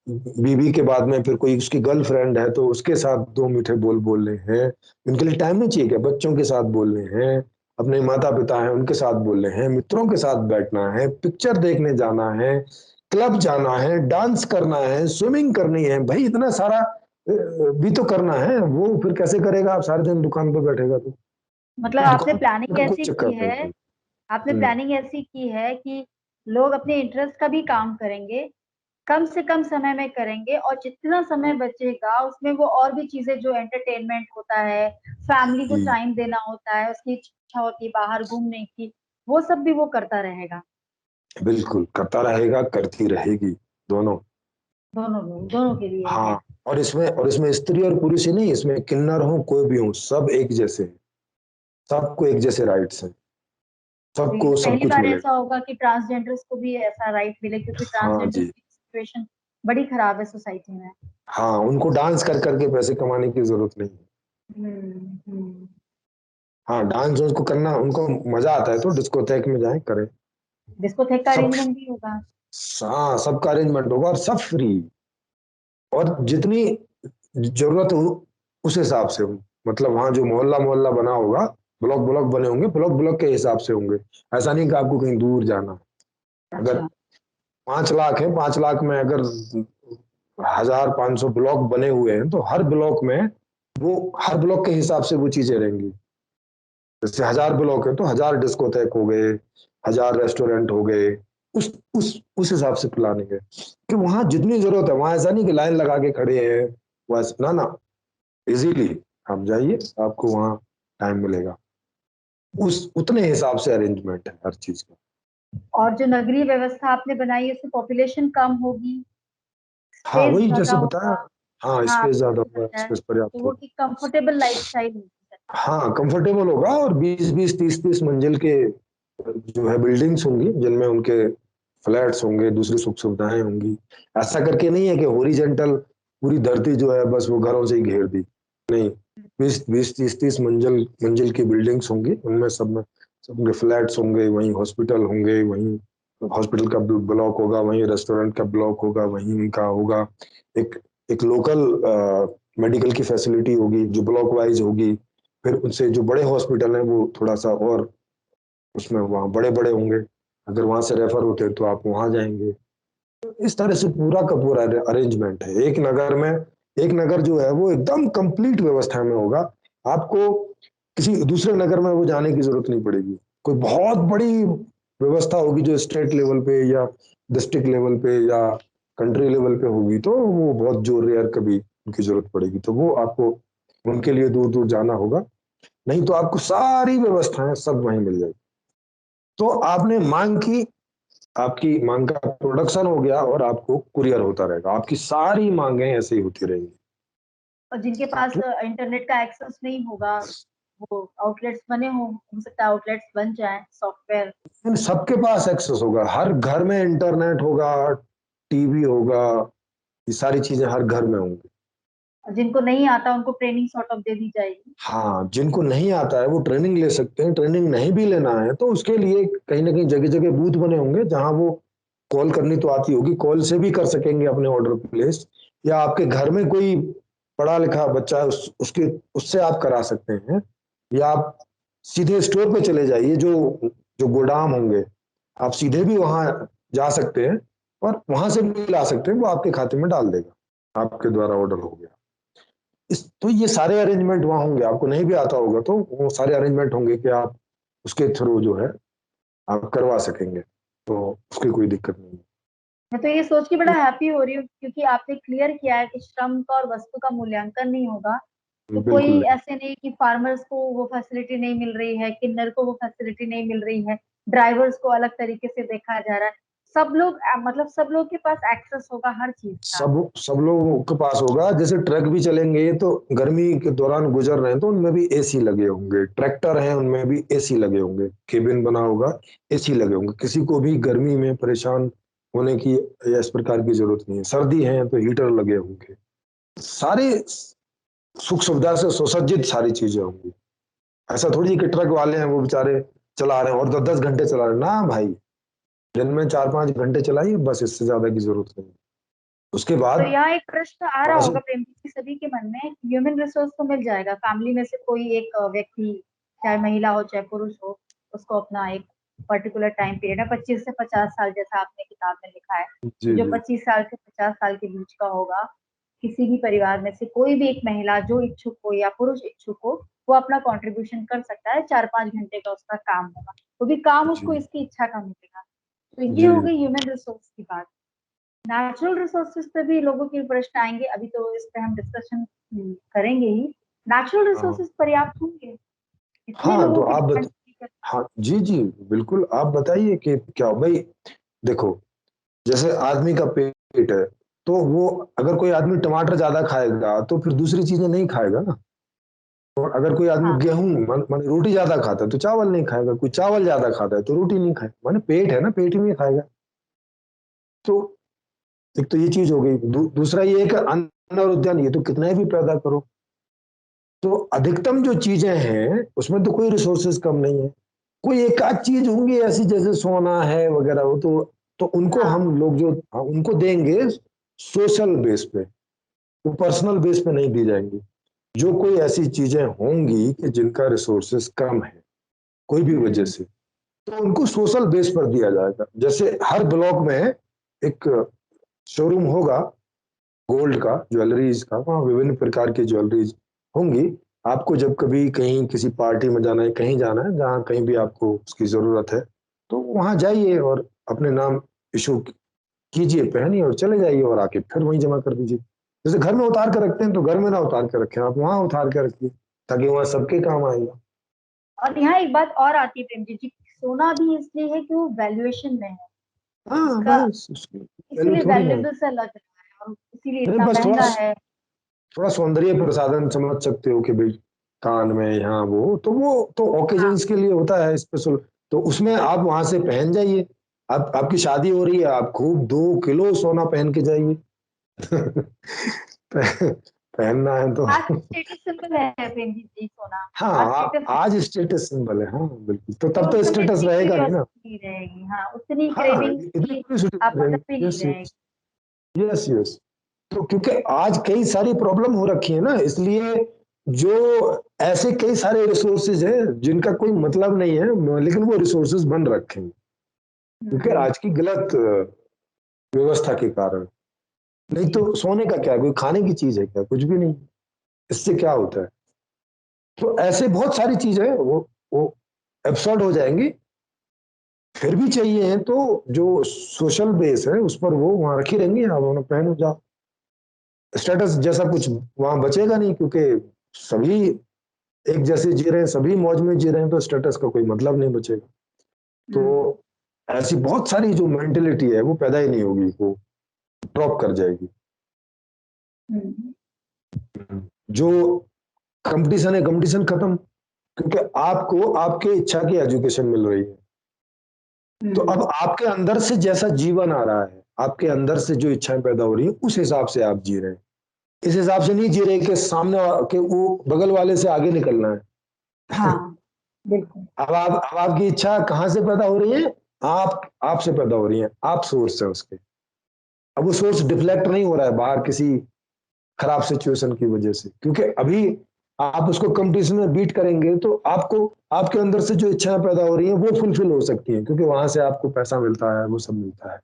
B: बीवी के बाद में फिर कोई उसकी गर्लफ्रेंड है तो उसके साथ 2 मीठे बोल बोलने हैं, उनके लिए टाइम नहीं चाहिए क्या, बच्चों के साथ बोलने हैं, अपने माता पिता हैं उनके साथ बोलने हैं, मित्रों के साथ बैठना है, पिक्चर देखने जाना है, क्लब जाना है, डांस करना है, स्विमिंग करनी है, भाई इतना सारा भी तो करना है। वो फिर कैसे करेगा? आप सारे दिन दुकान पे बैठेगा तो
A: मतलब आपने
B: दुकान
A: प्लानिंग
B: का कोई
A: ऐसी
B: चक्कर
A: की
B: नहीं
A: है,
B: है।
A: आपने
B: हम्म,
A: प्लानिंग ऐसी की है कि लोग अपने इंटरेस्ट का भी काम करेंगे, कम से कम समय में करेंगे, और जितना समय बचेगा उसमें वो और भी चीजें, जो एंटरटेनमेंट होता है, फैमिली को
B: जी
A: टाइम देना होता है, उसकी इच्छा होती है बाहर घूमने की, वो सब भी वो करता रहेगा।
B: बिल्कुल करता रहेगा, करती रहेगी, दोनों।
A: दोनों लोग, दोनों के लिए है।
B: हाँ, और इसमें स्त्री और पुरुष ही नहीं, इसमें किन्नर हो कोई भी हो, सब एक जैसे हैं, सबको एक जैसे राइट्स हैं,
A: अभी
B: सबको सब
A: पहली
B: कुछ
A: बार ऐसा
B: मिलेगा।
A: होगा कि ट्रांसजेंडर्स को भी ऐसा राइट मिले, क्योंकि
B: हाँ
A: ट्रांसजेंडर्स
B: जी।
A: की सिचुएशन बड़ी खराब है सोसाइटी में।
B: हाँ, उनको डांस कर करके पैसे कमाने की जरूरत नहीं है।
A: हम्म।
B: हाँ, डांस उनको करना, उनको मजा आता है तो डिस्कोथेक में जाएं, करें।
A: डिस्कोथेक का
B: सब,
A: अरेंजमेंट भी होगा।
B: हाँ, सबका अरेंजमेंट होगा और सब फ्री, और जितनी जरूरत हो उस हिसाब से हो। मतलब वहाँ जो मोहल्ला मोहल्ला बना होगा, ब्लॉक ब्लॉक बने होंगे, ब्लॉक ब्लॉक के हिसाब से होंगे। ऐसा नहीं कि आपको कहीं दूर जाना है। अगर
A: अच्छा।
B: 5 लाख है, 5 लाख में अगर 1,500 ब्लॉक बने हुए हैं तो हर ब्लॉक में वो, हर ब्लॉक के हिसाब से वो चीजें रहेंगी। जैसे 1,000 ब्लॉक है तो 1,000 डिस्कोथेक हो गए, 1,000 रेस्टोरेंट हो गए। उस हिसाब से प्लानिंग है कि वहां जितनी जरूरत है, वहां ऐसा नहीं कि लाइन लगा के खड़े हैं बस, ना ना, इजीली आप जाइए, आपको वहां टाइम मिलेगा। उस उतने हिसाब से अरेंजमेंट है हर चीज का।
A: और जो नगरीय व्यवस्था आपने बनाई है उसमें पॉपुलेशन कम होगी,
B: हाँ,
A: स्पेस
B: वही
A: ज्यादा
B: जैसे बताया।
A: होगा।
B: हाँ,
A: हाँ,
B: स्पेस
A: आपने
B: ज्यादा
A: जैसे
B: होगा,
A: बताया,
B: स्पेस
A: तो
B: पर्याप्त
A: वो
B: होगा।
A: एक कंफर्टेबल लाइफस्टाइल होगी सबकी।
B: हाँ, कंफर्टेबल होगा, और 20-20, 30-30 मंजिल के जो है बिल्डिंग्स होंगी, जिनमें उनके फ्लैट्स होंगे, दूसरी सुख सुविधाएं होंगी। ऐसा करके नहीं है कि हॉरिजेंटल पूरी धरती जो है बस वो घरों से ही घेर दी, नहीं। 20-20, 30-30 मंजिल मंजिल की बिल्डिंग्स होंगी, उनमें सब में सब में फ्लैट्स होंगे, वहीं हॉस्पिटल होंगे, वहीं हॉस्पिटल का ब्लॉक होगा, वहीं रेस्टोरेंट का ब्लॉक होगा, वहीं उनका होगा। एक एक लोकल मेडिकल की फैसिलिटी होगी जो ब्लॉक वाइज होगी। फिर उनसे जो बड़े हॉस्पिटल हैं वो थोड़ा सा और उसमें वहाँ बड़े बड़े होंगे, अगर वहां से रेफर होते हैं तो आप वहां जाएंगे। इस तरह से पूरा का पूरा अरेंजमेंट है एक नगर में। एक नगर जो है वो एकदम कंप्लीट व्यवस्था में होगा। आपको किसी दूसरे नगर में वो जाने की जरूरत नहीं पड़ेगी। कोई बहुत बड़ी व्यवस्था होगी जो स्टेट लेवल पे या डिस्ट्रिक्ट लेवल पे या कंट्री लेवल पे होगी, तो वो बहुत जो रेयर कभी उनकी जरूरत पड़ेगी, तो वो आपको उनके लिए दूर दूर जाना होगा। नहीं तो आपको सारी व्यवस्थाएं सब वहीं मिल जाएगी। तो आपने मांग की, आपकी मांग का प्रोडक्शन हो गया और आपको कुरियर होता रहेगा, आपकी सारी मांगें ऐसे ही होती रहेंगी।
A: और जिनके पास
B: तो
A: इंटरनेट का एक्सेस नहीं होगा, वो आउटलेट्स बने हो सकता है आउटलेट्स बन जाए सॉफ्टवेयर।
B: इन सबके पास एक्सेस होगा, हर घर में इंटरनेट होगा, टीवी होगा, ये सारी चीजें हर घर में होंगी।
A: जिनको नहीं आता उनको ट्रेनिंग सॉर्ट ऑफ दे दी जाएगी।
B: हाँ, जिनको नहीं आता है वो ट्रेनिंग ले सकते हैं, ट्रेनिंग नहीं भी लेना है तो उसके लिए कहीं ना कहीं जगह जगह बूथ बने होंगे जहां वो कॉल करनी तो आती होगी, कॉल से भी कर सकेंगे अपने ऑर्डर प्लेस। या आपके घर में कोई पढ़ा लिखा बच्चा है, उसके उससे आप करा सकते हैं। या आप सीधे स्टोर पे चले जाइए, जो जो गोदाम होंगे, आप सीधे भी वहां जा सकते हैं और वहां से भी ला सकते हैं, वो आपके खाते में डाल देगा, आपके द्वारा ऑर्डर हो गया। इस तो ये सारे अरेंजमेंट वहां होंगे, आपको नहीं भी आता होगा तो वो सारे अरेंजमेंट होंगे कि आप उसके थ्रू जो है आप करवा सकेंगे, तो उसकी कोई दिक्कत नहीं
A: मैं तो ये सोच के बड़ा हैप्पी हो रही हूँ, क्योंकि आपने क्लियर किया है कि श्रम का और वस्तु का मूल्यांकन नहीं होगा।
B: है।
A: तो
B: बिल्कुल
A: कोई
B: नहीं।
A: ऐसे नहीं कि फार्मर्स को वो फैसिलिटी नहीं मिल रही है, किन्नर को वो फैसिलिटी नहीं मिल रही है, ड्राइवर्स को अलग तरीके से देखा जा रहा है। सब लोग मतलब सब लोग के पास एक्सेस होगा हर चीज का।
B: सब सब लोगों के पास होगा। जैसे ट्रक भी चलेंगे तो गर्मी के दौरान गुजर रहे हैं तो उनमें भी एसी लगे होंगे, ट्रैक्टर हैं उनमें भी एसी लगे होंगे, केबिन बना होगा, एसी लगे होंगे। किसी को भी गर्मी में परेशान होने की या इस प्रकार की जरूरत नहीं है। सर्दी है तो हीटर लगे होंगे, सारे सुख सुविधा से सुसज्जित सारी चीजें होंगी। ऐसा थोड़ी है कि ट्रक वाले हैं वो बेचारे चला रहे हैं और 10-10 घंटे चला रहे हैं, ना भाई, दिन में 4-5 घंटे चलाइए बस, इससे ज्यादा की जरूरत नहीं। उसके
A: तो
B: बाद
A: यहाँ एक प्रश्न आ रहा
B: वहां से
A: होगा प्रेम जी सभी के मन में, ह्यूमन रिसोर्स तो मिल जाएगा, फैमिली में से कोई एक व्यक्ति चाहे महिला हो चाहे पुरुष हो, उसको अपना एक पर्टिकुलर टाइम पीरियड है, 25 से 50 साल जैसा आपने किताब में लिखा है,
B: जी
A: जो
B: जी
A: 25 साल से 50 साल के बीच का होगा, किसी भी परिवार में से कोई भी एक महिला जो इच्छुक हो या पुरुष इच्छुक हो, वो अपना कंट्रीब्यूशन कर सकता है। 4-5 घंटे का उसका काम होगा, वो भी काम उसको
B: जी
A: इसकी इच्छा का मिलेगा। तो ये
B: जी
A: हो गई ह्यूमन रिसोर्स की बात। नेचुरल रिसोर्सेज पे भी लोगों के प्रश्न आएंगे, अभी तो इस पे हम डिस्कशन करेंगे ही। नेचुरल
B: हाँ
A: रिसोर्सेज पर्याप्त होंगे? इतने
B: हाँ, तो
A: लोगों की
B: आप
A: डिमांड।
B: हाँ जी जी बिल्कुल, आप बताइए कि क्या भाई, देखो, जैसे आदमी का पेट है, तो वो अगर कोई आदमी टमाटर ज्यादा खाएगा तो फिर दूसरी चीजें नहीं खाएगा ना। और अगर कोई आदमी
A: हाँ
B: गेहूं माने रोटी ज्यादा खाता है तो चावल नहीं खाएगा, कोई चावल ज्यादा खाता है तो रोटी नहीं खाएगा, माने पेट है ना, पेट ही नहीं खाएगा। तो एक तो ये चीज हो गई। दूसरा ये है कि अन्न और उद्यान, ये तो कितना ही भी पैदा करो, तो अधिकतम जो चीजें हैं उसमें तो कोई रिसोर्सेज कम नहीं है। कोई एक आध चीज होंगी ऐसी जैसे सोना है वगैरह, वो तो उनको
A: हाँ
B: हम लोग जो उनको देंगे सोशल बेस पे, वो पर्सनल बेस पे नहीं दी जाएंगी। जो कोई ऐसी चीजें होंगी कि जिनका रिसोर्सेज कम है कोई भी वजह से, तो उनको सोशल बेस पर दिया जाएगा। जैसे हर ब्लॉक में एक शोरूम होगा गोल्ड का, ज्वेलरीज का, वहाँ विभिन्न प्रकार की ज्वेलरीज होंगी। आपको जब कभी कहीं किसी पार्टी में जाना है, कहीं जाना है जहाँ कहीं भी आपको उसकी जरूरत है, तो वहाँ जाइए और अपने नाम इशू कीजिए, पहनिए और चले जाइए, और आके फिर वहीं जमा कर दीजिए। जैसे घर में उतार कर रखते हैं तो घर में ना उतार कर रखें, आप वहाँ उतार कर रखिए, ताकि वहाँ सबके काम आएगा।
A: और यहाँ एक बात और आती है प्रेम जी, सोना भी इसलिए है कि वो वैल्यूएशन में है
B: हाँ
A: उसका,
B: बस, उसकी वैल्यू
A: इसीलिए
B: थोड़ी ना है।
A: वैल्यूएबल सा लग रहा है और इसीलिए
B: अरे
A: इतना
B: बस थोड़ा
A: महंगा है।
B: थोड़ा सौंदर्य प्रसाधन समझ सकते हो कि भाई कान में यहाँ वो तो
A: हाँ
B: ओकेजन्स के लिए होता है स्पेशल। तो उसमें आप वहां से पहन जाइए। आप आपकी शादी हो रही है, आप खूब 2 किलो सोना पहन के जाइए। पहनना है तो।
A: आज स्टेटस सिंबल है प्रेम जी सोना।
B: हाँ
A: आज स्टेटस,
B: आज स्टेटस सिंबल है, हाँ बिल्कुल, तो
A: तो
B: तब तो
A: उस समय
B: स्टेटस
A: इतनी
B: रहेगा नहीं ना।
A: क्यूरियोसिटी नहीं रहेगी, हाँ उतनी
B: हाँ
A: क्रेविंग्स
B: इतनी
A: की
B: क्यूरियोसिटी
A: आपातप भी
B: रहेगी,
A: नहीं
B: यस
A: रहेगी।
B: Yes yes yes. तो क्योंकि आज कई सारी प्रॉब्लम हो रखी है ना, इसलिए जो ऐसे कई सारे रिसोर्सेज हैं जिनका कोई मतलब नहीं है, लेकिन वो रिसोर्सेज बन रखे हैं क्योंकि
A: हम्म
B: आज की गलत व्यवस्था के कारण। नहीं
A: जी
B: तो सोने का क्या, कोई खाने की चीज है क्या? कुछ भी नहीं। इससे क्या होता है? तो ऐसे बहुत सारी चीजें वो एब्सर्ड हो जाएंगी। फिर भी चाहिए है तो जो सोशल बेस है उस पर वो वहां रखी रहेंगी, आप उन्हें पहन जाओ। स्टेटस जैसा कुछ वहां बचेगा नहीं, क्योंकि सभी एक जैसे जी रहे हैं, सभी मौज में जी रहे हैं, तो स्टेटस का कोई मतलब नहीं बचेगा। तो
A: हम्म
B: ऐसी बहुत सारी जो मेंटेलिटी है वो पैदा ही नहीं होगी, वो ड्रॉप कर जाएगी।
A: हम्म
B: जो कंपटीशन है, कंपटीशन खत्म, क्योंकि आपको आपके इच्छा की एजुकेशन मिल रही है। तो
A: हम्म
B: अब आपके अंदर से जैसा जीवन आ रहा है, आपके अंदर से जो इच्छाएं पैदा हो रही है, उस हिसाब से आप जी रहे हैं। इस हिसाब से नहीं जी रहे कि सामने के वो बगल वाले से आगे निकलना है।
A: हाँ बिल्कुल।
B: अब आपकी इच्छा कहाँ से पैदा हो रही है? आपसे पैदा हो रही है, आप सोर्स है उसके। अब वो सोर्स डिफ्लेक्ट नहीं हो रहा है बाहर किसी खराब सिचुएशन की वजह से, क्योंकि अभी आप उसको कंपटीशन में बीट करेंगे तो आपको आपके अंदर से जो इच्छाएं पैदा हो रही हैं वो फुलफिल हो सकती हैं, क्योंकि वहां से आपको पैसा मिलता है, वो सब मिलता है।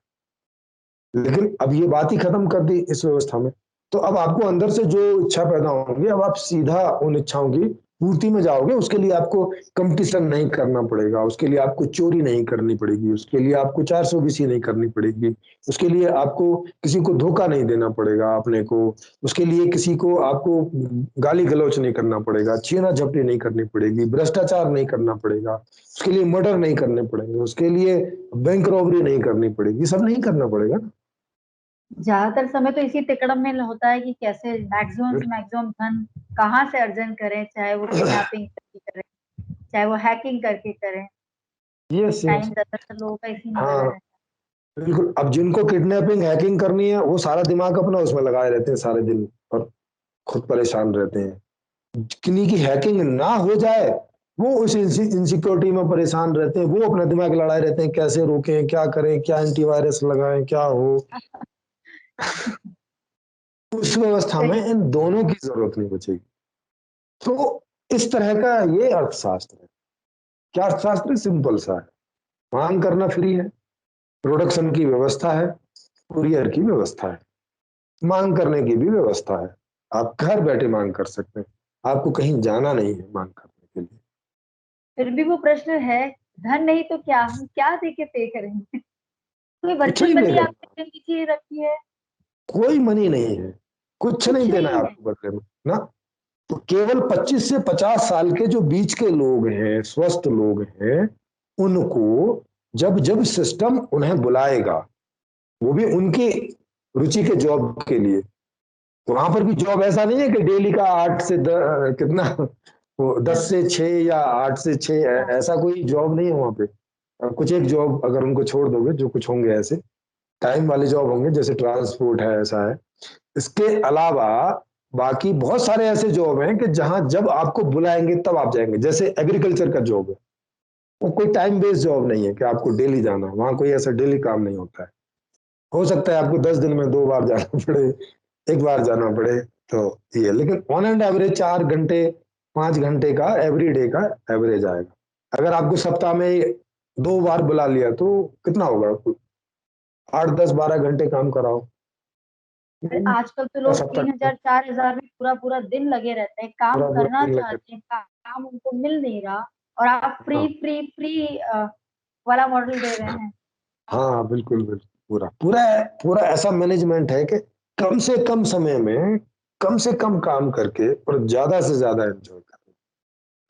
B: लेकिन अब ये बात ही खत्म कर दी इस व्यवस्था में। तो अब आपको अंदर से जो इच्छा पैदा होंगी, अब आप सीधा उन इच्छाओं की पूर्ति में जाओगे। उसके लिए आपको कंपटीशन नहीं करना पड़ेगा, उसके लिए आपको चोरी नहीं करनी पड़ेगी, उसके लिए आपको 420 नहीं करनी पड़ेगी, उसके लिए आपको किसी को धोखा नहीं देना पड़ेगा अपने को, उसके लिए किसी को आपको गाली गलौच नहीं करना पड़ेगा, छीना झपटी नहीं करनी पड़ेगी, भ्रष्टाचार नहीं करना पड़ेगा, उसके लिए मर्डर नहीं करने पड़ेंगे, उसके लिए बैंक रॉबरी नहीं करनी पड़ेगी, सब नहीं करना पड़ेगा।
A: ज्यादातर समय तो इसी तिकड़म में होता है कि कैसे मैक्सिमम से मैक्सिमम धन कहाँ से अर्जन करें, चाहे वो किडनैपिंग करके करें, चाहे वो हैकिंग करके करें।
B: Yes yes.
A: टाइम ज्यादातर लोगों का इसी में लगा
B: हाँ
A: रहता
B: बिल्कुल, अब जिनको किडनैपिंग हैकिंग करनी है वो सारा दिमाग अपना उसमें लगाए रहते हैं सारे दिन, और खुद परेशान रहते हैं। किन्हीं की हैकिंग ना हो जाए, वो उस इनसिक्योरिटी में परेशान रहते हैं, वो अपना दिमाग लड़ाए रहते हैं, कैसे रोकें, क्या करें, क्या एंटीवायरस लगाएं, क्या हो। उस व्यवस्था
A: है।
B: में इन दोनों की जरूरत नहीं बचेगी। तो इस तरह का ये अर्थशास्त्र है। क्या अर्थशास्त्र? सिंपल सा है, मांग करना फ्री है, प्रोडक्शन की व्यवस्था है, कुरियर की व्यवस्था है, मांग करने की भी व्यवस्था है। आप घर बैठे मांग कर सकते हैं, आपको कहीं जाना नहीं है मांग करने के लिए।
A: फिर भी वो प्रश्न है, धन नहीं तो क्या, हम क्या दे के पे करेंगे? कोई
B: कुछ
A: वर्चुअल
B: नहीं
A: मनी
B: देगा,
A: आपने जिंदगी की रखी है?
B: कोई मनी नहीं है, कुछ नहीं
A: कुछ
B: देना है
A: नहीं है।
B: आपको बदले में ना। तो केवल 25 से 50 साल के जो बीच के लोग हैं, स्वस्थ लोग हैं, उनको जब जब सिस्टम उन्हें बुलाएगा, वो भी उनकी रुचि के जॉब के लिए, वहां पर भी जॉब ऐसा नहीं है कि डेली का 8 से कितना, वो 10 से 6 या 8 से 6,
A: हाँ।
B: ऐसा कोई जॉब नहीं है वहां पे। कुछ एक जॉब अगर उनको छोड़ दोगे, जो कुछ होंगे ऐसे टाइम वाले जॉब होंगे, जैसे ट्रांसपोर्ट है, ऐसा है। इसके अलावा बाकी बहुत सारे ऐसे जॉब हैं कि जहां जब आपको बुलाएंगे तब आप जाएंगे। जैसे एग्रीकल्चर का जॉब है, वो कोई टाइम बेस्ड जॉब नहीं है कि आपको डेली जाना है, वहां कोई ऐसा डेली काम नहीं होता है। हो सकता है आपको 10 दिन में 2 बार जाना पड़े, एक बार जाना पड़े, तो ये। लेकिन ऑन एंड एवरेज 4 घंटे 5 घंटे का एवरी डे का एवरेज आएगा। अगर आपको सप्ताह में 2 बार बुला लिया तो कितना होगा? 8 10 12 घंटे काम कराओ।
A: फिर आजकल तो लोग
B: सप्ताह
A: 3,000 4,000 में पूरा पूरा दिन लगे रहते हैं, काम
B: पूरा पूरा
A: करना
B: दिन लगे।
A: चाहते हैं, काम उनको मिल नहीं रहा, और आप फ्री
B: हाँ
A: फ्री फ्री वाला मॉडल दे रहे हैं।
B: हाँ, बिल्कुल बिल्कुल, पूरा पूरा पूरा ऐसा मैनेजमेंट है कि कम से कम समय में कम से कम काम करके और ज्यादा से ज्यादा एंजॉय करें।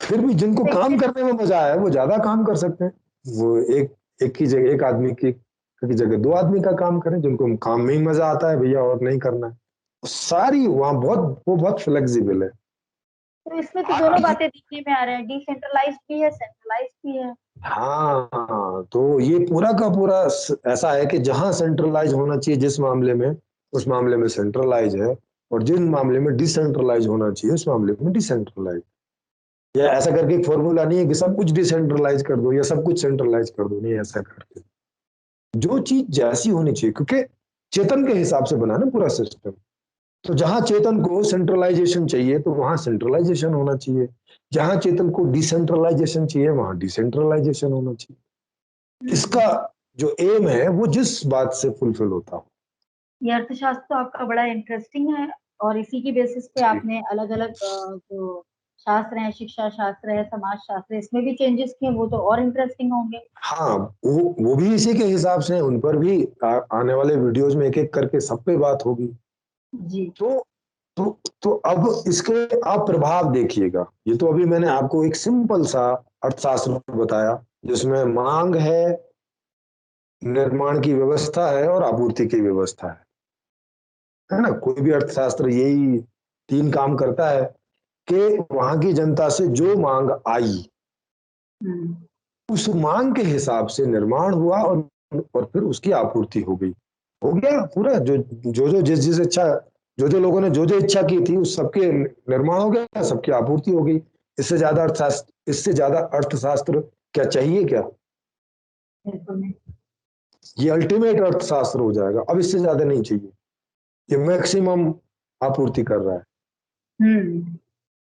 B: फिर भी जिनको काम
A: देखिए,
B: करने में मजा आया वो ज्यादा काम कर सकते हैं। वो एक ही जगह, एक आदमी की जगह 2 आदमी का काम करें, जिनको काम में ही मजा आता है भैया और नहीं करना है। सारी वहाँ बहुत, वो बहुत फ्लेक्सिबल है।
A: तो इसमें तो दोनों बातें दिखने में आ रहे हैं, डिसेंट्रलाइज भी है, सेंट्रलाइज भी है।
B: हाँ, तो ये पूरा का पूरा ऐसा है कि जहां सेंट्रलाइज होना चाहिए जिस मामले में, उस मामले में सेंट्रलाइज है, और जिन मामले में डिसेंट्रलाइज होना चाहिए उस मामले में डिसेंट्रलाइज। या ऐसा करके एक फॉर्मूला नहीं है कि सब कुछ डिसेंट्रलाइज कर दो या सब कुछ सेंट्रलाइज कर दो, नहीं ऐसा करके। जो चीज जैसी होनी चाहिए, क्योंकि चेतन के हिसाब से बना ना पूरा सिस्टम। तो जहां चेतन को सेंट्रलाइजेशन चाहिए तो वहां सेंट्रलाइजेशन होना चाहिए, जहां चेतन को डिसेंट्रलाइजेशन चाहिए वहां डिसेंट्रलाइजेशन होना चाहिए। इसका
A: हम्म।
B: जो एम है वो जिस बात से फुलफिल होता हो।
A: ये अर्थशास्त्र तो आपका बड़ा इंटरेस्टिंग है, और इसी की बेसिस पे
B: जी।
A: आपने अलग अलग जो शास्त्र है, शिक्षा शास्त्र है, समाज शास्त्र है, इसमें भी चेंजेस किए, वो तो और इंटरेस्टिंग होंगे।
B: हाँ, वो भी इसी के हिसाब से हैं, उन पर भी आने वाले वीडियोज में एक एक करके सब पे बात होगी।
A: जी।
B: तो तो तो अब इसके आप प्रभाव देखिएगा। ये तो अभी मैंने आपको एक सिंपल सा अर्थशास्त्र बताया, जिसमें मांग है, निर्माण की व्यवस्था है और आपूर्ति की व्यवस्था है ना। कोई भी अर्थशास्त्र यही 3 काम करता है कि वहां की जनता से जो मांग आई,
A: हम्म।
B: उस मांग के हिसाब से निर्माण हुआ, और फिर उसकी आपूर्ति हो गई। हो गया पूरा, जो जिस जिस इच्छा, जो लोगों ने जो जो इच्छा की थी उस सबके निर्माण हो गया, सबकी आपूर्ति हो गई। इससे ज्यादा अर्थशास्त्र क्या चाहिए क्या?
A: बिल्कुल नहीं।
B: ये अल्टीमेट अर्थशास्त्र हो जाएगा, अब इससे ज्यादा नहीं चाहिए। ये मैक्सिमम आपूर्ति कर रहा है।
A: हम्म।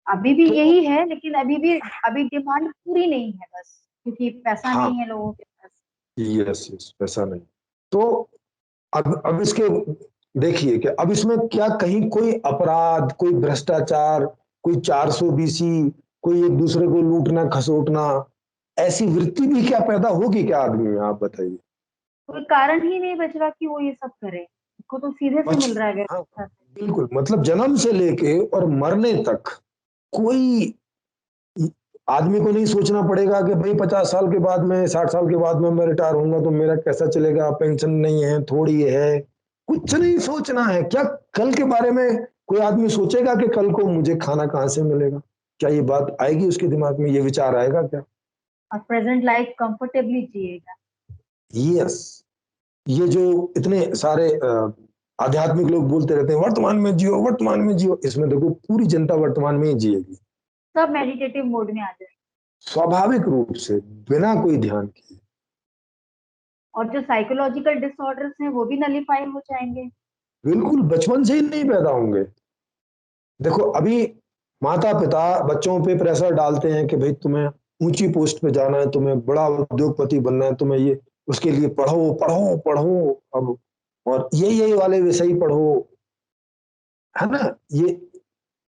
A: अभी भी
B: तो
A: यही है, लेकिन अभी डिमांड पूरी नहीं है, बस क्योंकि पैसा
B: हाँ,
A: नहीं है लोगों के पास।
B: यस यस, वैसा नहीं। तो अब इसके देखिए कि अब इसमें क्या कहीं कोई अपराध, कोई भ्रष्टाचार, कोई 420, कोई एक दूसरे को लूटना खसोटना, ऐसी वृत्ति भी क्या पैदा होगी क्या आदमी में? आप बताइए।
A: कोई कारण ही नहीं बच रहा कि वो ये सब करे, उसको तो सीधे से
B: बच
A: मिल रहा है
B: हाँ,
A: व्यवस्था से।
B: बिल्कुल, मतलब जन्म से लेके और मरने तक कोई आदमी को नहीं सोचना पड़ेगा कि भाई 50 साल के बाद में, 60 साल के बाद में मैं रिटायर होऊंगा तो मेरा कैसा चलेगा, पेंशन नहीं है, थोड़ी है। कुछ नहीं सोचना है क्या कल के बारे में? कोई आदमी सोचेगा कि कल को मुझे खाना कहाँ से मिलेगा? क्या ये बात आएगी उसके दिमाग में? ये विचार आएगा क्या?
A: और प्रेजेंट लाइफ कंफर्टेबली जिएगा।
B: यस। ये जो इतने सारे आध्यात्मिक लोग बोलते रहते हैं वर्तमान में जियो, वर्तमान में जियो, इसमें देखो पूरी जनता वर्तमान में ही जिएगी,
A: सब मेडिटेटिव मोड में आ जाए।
B: स्वाभाविक रूप से, बिना कोई ध्यान किए।
A: और जो साइकोलॉजिकल डिसऑर्डर्स हैं वो भी नलीफाई हो जाएंगे।
B: बिल्कुल, बचपन से ही नहीं पैदा होंगे। देखो अभी माता पिता बच्चों पे प्रेशर डालते हैं कि भाई तुम्हें ऊंची पोस्ट पे जाना है, तुम्हें बड़ा उद्योगपति बनना है, तुम्हें ये उसके लिए पढ़ो पढ़ो पढ़ो। अब और यही वाले वैसे ही पढ़ो, है ना। ये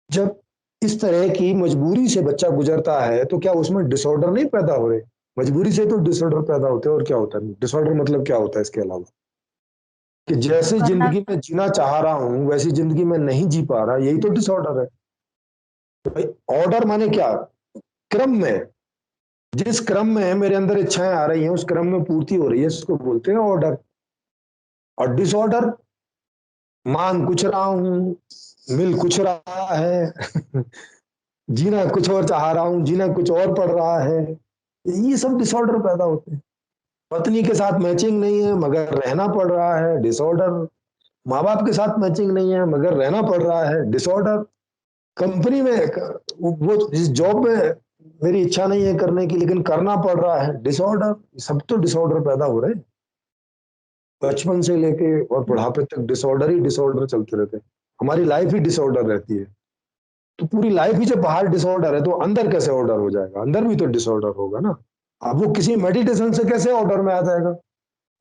B: जब इस तरह की मजबूरी से बच्चा गुजरता है तो क्या उसमें डिसऑर्डर नहीं पैदा हो रहे? मजबूरी से तो डिसऑर्डर पैदा होते हैं, और क्या होता है डिसऑर्डर, मतलब क्या होता है इसके अलावा? कि जैसे
A: वरना
B: जिंदगी में जीना चाह रहा हूं वैसी जिंदगी में नहीं जी पा रहा, यही तो डिसऑर्डर है। तो भाई ऑर्डर माने क्या? क्रम में, जिस क्रम में मेरे अंदर इच्छाएं आ रही हैं उस क्रम में पूर्ति हो रही है, इसको बोलते हैं ऑर्डर। और डिसऑर्डर, मांग कुछ रहा हूं, मिल कुछ रहा है जीना कुछ और चाह रहा हूं, जीना कुछ और पड़ रहा है, ये सब डिसऑर्डर पैदा होते हैं। पत्नी के साथ मैचिंग नहीं है मगर रहना पड़ रहा है, डिसऑर्डर। माँ बाप के साथ मैचिंग नहीं है मगर रहना पड़ रहा है, डिसऑर्डर। कंपनी में वो जिस जॉब में मेरी इच्छा नहीं है करने की लेकिन करना पड़ रहा है, डिसऑर्डर। सब तो डिसऑर्डर पैदा हो रहे हैं। बचपन से लेके और बुढ़ापे तक डिसऑर्डर ही डिसऑर्डर चलते रहते हैं। हमारी लाइफ ही डिसऑर्डर रहती है। तो पूरी लाइफ ही जब बाहर डिसऑर्डर है तो अंदर कैसे ऑर्डर हो जाएगा? अंदर भी तो डिसऑर्डर होगा ना। अब वो किसी मेडिटेशन से कैसे ऑर्डर में आ जाएगा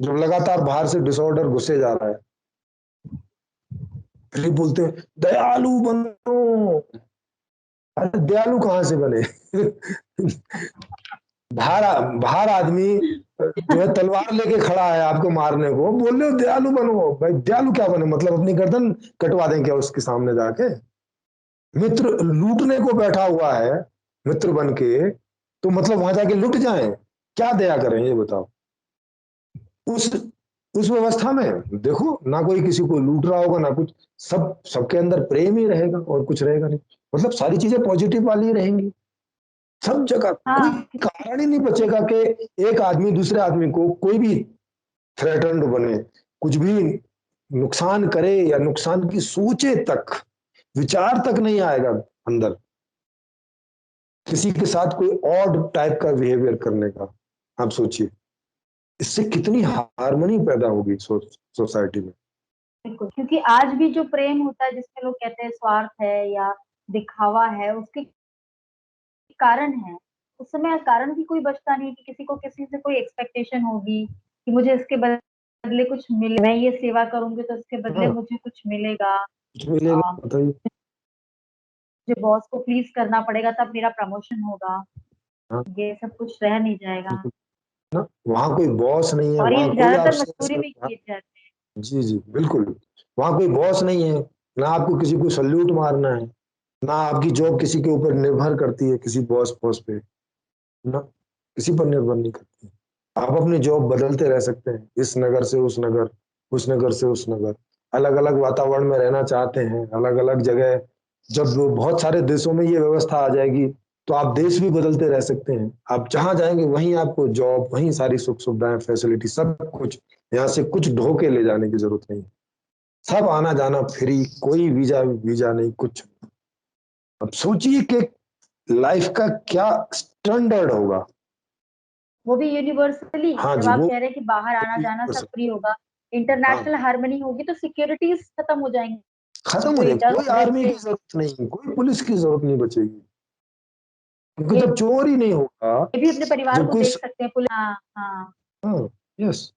B: जब लगातार बाहर से डिसऑर्डर घुसे जा रहा है? फिर बोलते हैं दयालु बनो। अरे दयालु कहाँ से बने? बाहर बाहर आदमी जो है तलवार लेके खड़ा है आपको मारने को, बोल रहे हो दयालु बनो। भाई दयालु क्या बने? मतलब अपनी गर्दन कटवा दें क्या उसके सामने जाके? मित्र लूटने को बैठा हुआ है, मित्र बन के, तो मतलब वहां जाके लुट जाएं? क्या दया करें ये बताओ? उस उस व्यवस्था में देखो ना कोई किसी को लूट रहा होगा ना कुछ, सब सबके अंदर प्रेम ही रहेगा और कुछ रहेगा नहीं। मतलब सारी चीजें पॉजिटिव वाली रहेंगी सब जगह। कोई
A: हाँ,
B: कारण ही नहीं बचेगा कि एक आदमी दूसरे आदमी को कोई भी थ्रेटन्ड बने, कुछ भी नुकसान करे या नुकसान की सोचे तक, विचार तक नहीं आएगा अंदर किसी के साथ कोई ऑड टाइप का बिहेवियर करने का। आप सोचिए इससे कितनी हार्मनी पैदा होगी सोसाइटी में।
A: बिल्कुल, क्योंकि आज भी जो प्रेम होता है जिसमें लोग कहते हैं स्वार्थ है या दिखावा है, उसके कारण है। उस समय कारण भी कोई बचता नहीं कि किसी को किसी से कोई एक्सपेक्टेशन होगी कि मुझे इसके बदले कुछ मिले, मैं ये सेवा करूंगी तो इसके बदले
B: हाँ,
A: मुझे कुछ मिलेगा।
B: कुछ मिलेगा
A: आ,
B: बताइए।
A: मुझे बॉस को प्लीज करना पड़ेगा तब मेरा प्रमोशन होगा।
B: हाँ,
A: ये सब कुछ रह नहीं जाएगा।
B: ना वहां कोई बॉस नहीं है,
A: और ये
B: वहां कोई
A: ज्यादातर
B: आपसे
A: मजबूरी में किए जाते हैं।
B: जी जी बिल्कुल। वहां कोई बॉस नहीं है, ना आपको किसी को सल्यूट मारना है, ना आपकी जॉब किसी के ऊपर निर्भर करती है, किसी बॉस पे, ना किसी पर निर्भर नहीं करती। आप अपनी जॉब बदलते रह सकते हैं, इस नगर से उस नगर, उस नगर से उस नगर, अलग अलग वातावरण में रहना चाहते हैं, अलग अलग जगह। जब बहुत सारे देशों में ये व्यवस्था आ जाएगी तो आप देश भी बदलते रह सकते हैं। आप जहां जाएंगे वहीं आपको जॉब, वहीं सारी सुख सुविधाएं, फैसिलिटी, सब कुछ। यहाँ से कुछ ढो के ले जाने की जरूरत नहीं, सब आना जाना फ्री, कोई वीजा वीजा नहीं कुछ। अब सोचिए कि लाइफ का क्या स्टैंडर्ड होगा।
A: वो भी यूनिवर्सली,
B: हाँ
A: जब
B: जी,
A: आप
B: वो
A: कह रहे हैं कि बाहर आना जाना सब फ्री होगा,
B: हाँ,
A: इंटरनेशनल हार्मनी होगी तो सिक्योरिटीज खत्म हो जाएंगी।
B: खत्म हो
A: कोई
B: जाए,
A: डर
B: कोई
A: डर
B: आर्मी
A: से
B: की जरूरत नहीं, कोई पुलिस की जरूरत नहीं बचेगी। क्योंकि
A: ये
B: जब चोर ही नहीं होगा,
A: भी अपने परिवार
B: जब
A: को
B: कोई
A: देख सकते हैं पुलिस। हाँ हाँ।
B: हाँ, यस,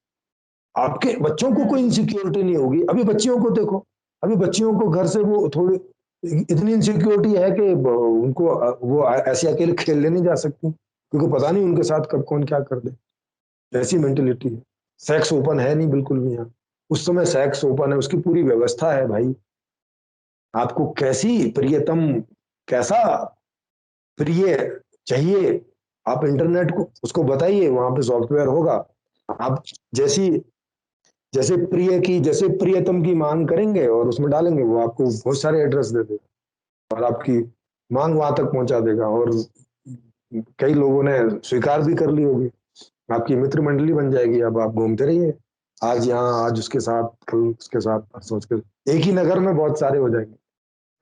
B: आपके बच्चों को कोई
A: हम्म।
B: इनसिक्योरिटी नहीं होगी। अभी बच्चियों को देखो, अभी बच्चियों को घर से वो थोड़ी इतनी इनसिक्योरिटी है कि उनको वो ऐसे अकेले खेलने नहीं जा सकती, क्योंकि पता नहीं उनके साथ कब कौन क्या कर दे। ऐसी मेंटेलिटी है। सेक्स ओपन है नहीं बिल्कुल भी यहाँ। उस समय सेक्स ओपन है, उसकी पूरी व्यवस्था है भाई। आपको कैसी प्रियतम, कैसा प्रिय चाहिए, आप इंटरनेट को उसको बताइए, वहां पे सॉफ्टवेयर होगा। आप जैसी जैसे प्रिय की, जैसे प्रियतम की मांग करेंगे और उसमें डालेंगे, वो आपको बहुत सारे एड्रेस दे देगा और आपकी मांग वहां तक पहुंचा देगा। और कई लोगों ने स्वीकार भी कर ली होगी, आपकी मित्र मंडली बन जाएगी। अब आप घूमते रहिए, आज यहाँ, आज उसके साथ, कल उसके साथ, परसों उसके, एक ही नगर में बहुत सारे हो जाएंगे।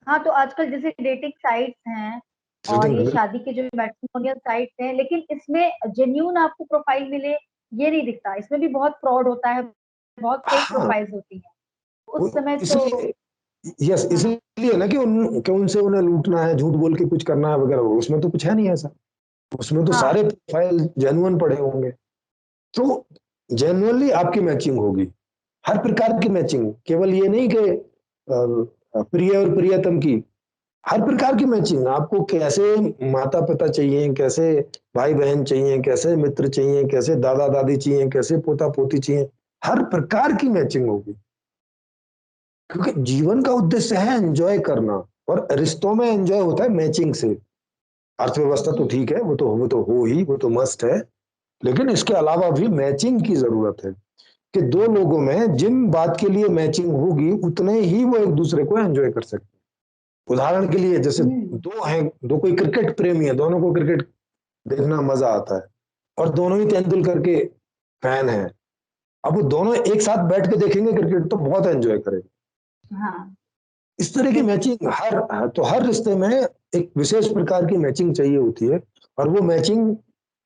A: हाँ, तो आजकल जैसे डेटिंग साइट्स हैं और
B: सेटिंग
A: ये शादी के जो मैट्रिमोनियल साइट्स हैं, लेकिन इसमें जेन्यून आपको प्रोफाइल मिले ये नहीं दिखता। इसमें भी बहुत फ्रॉड होता है, बहुत फेक
B: हाँ,
A: प्रोफाइल्स होती हैं
B: वो
A: उस समय तो।
B: इसलिए, यस,
A: हाँ,
B: इसलिए ना कि उनसे उन्हें लूटना है, झूठ बोल के कुछ करना है वगैरह, उसमें तो कुछ है नहीं ऐसा। उसमें तो
A: हाँ
B: सारे प्रोफाइल जेन्युइन पड़े होंगे, तो जेन्युइनली आपकी मैचिंग होगी, हर प्रकार की मैचिंग, केवल ये नहीं कि प्रिय और प्रियतम की, हर प्रकार की मैचिंग। आपको कैसे माता पिता चाहिए, कैसे भाई बहन चाहिए, कैसे मित्र चाहिए, कैसे दादा दादी चाहिए, कैसे पोता पोती चाहिए, हर प्रकार की मैचिंग होगी। क्योंकि जीवन का उद्देश्य है एंजॉय करना, और रिश्तों में एंजॉय होता है मैचिंग से। अर्थव्यवस्था तो
A: जी।
B: ठीक है, वो तो हो ही, वो तो मस्ट है, लेकिन इसके अलावा भी मैचिंग की जरूरत है, कि दो लोगों में जिन बात के लिए मैचिंग होगी उतने ही वो एक दूसरे को एंजॉय कर सकते हैं। उदाहरण के लिए जैसे
A: हम्म।
B: दो हैं, दो कोई क्रिकेट प्रेमी है, दोनों को क्रिकेट देखना मजा आता है, और दोनों ही तेंदुलकर के फैन हैं, अब वो दोनों एक साथ बैठ के देखेंगे क्रिकेट तो बहुत एंजॉय करेंगे।
A: हाँ
B: इस तरह की
A: बिल्कुल।
B: मैचिंग हर रिश्ते में एक विशेष प्रकार की मैचिंग चाहिए होती है, और वो मैचिंग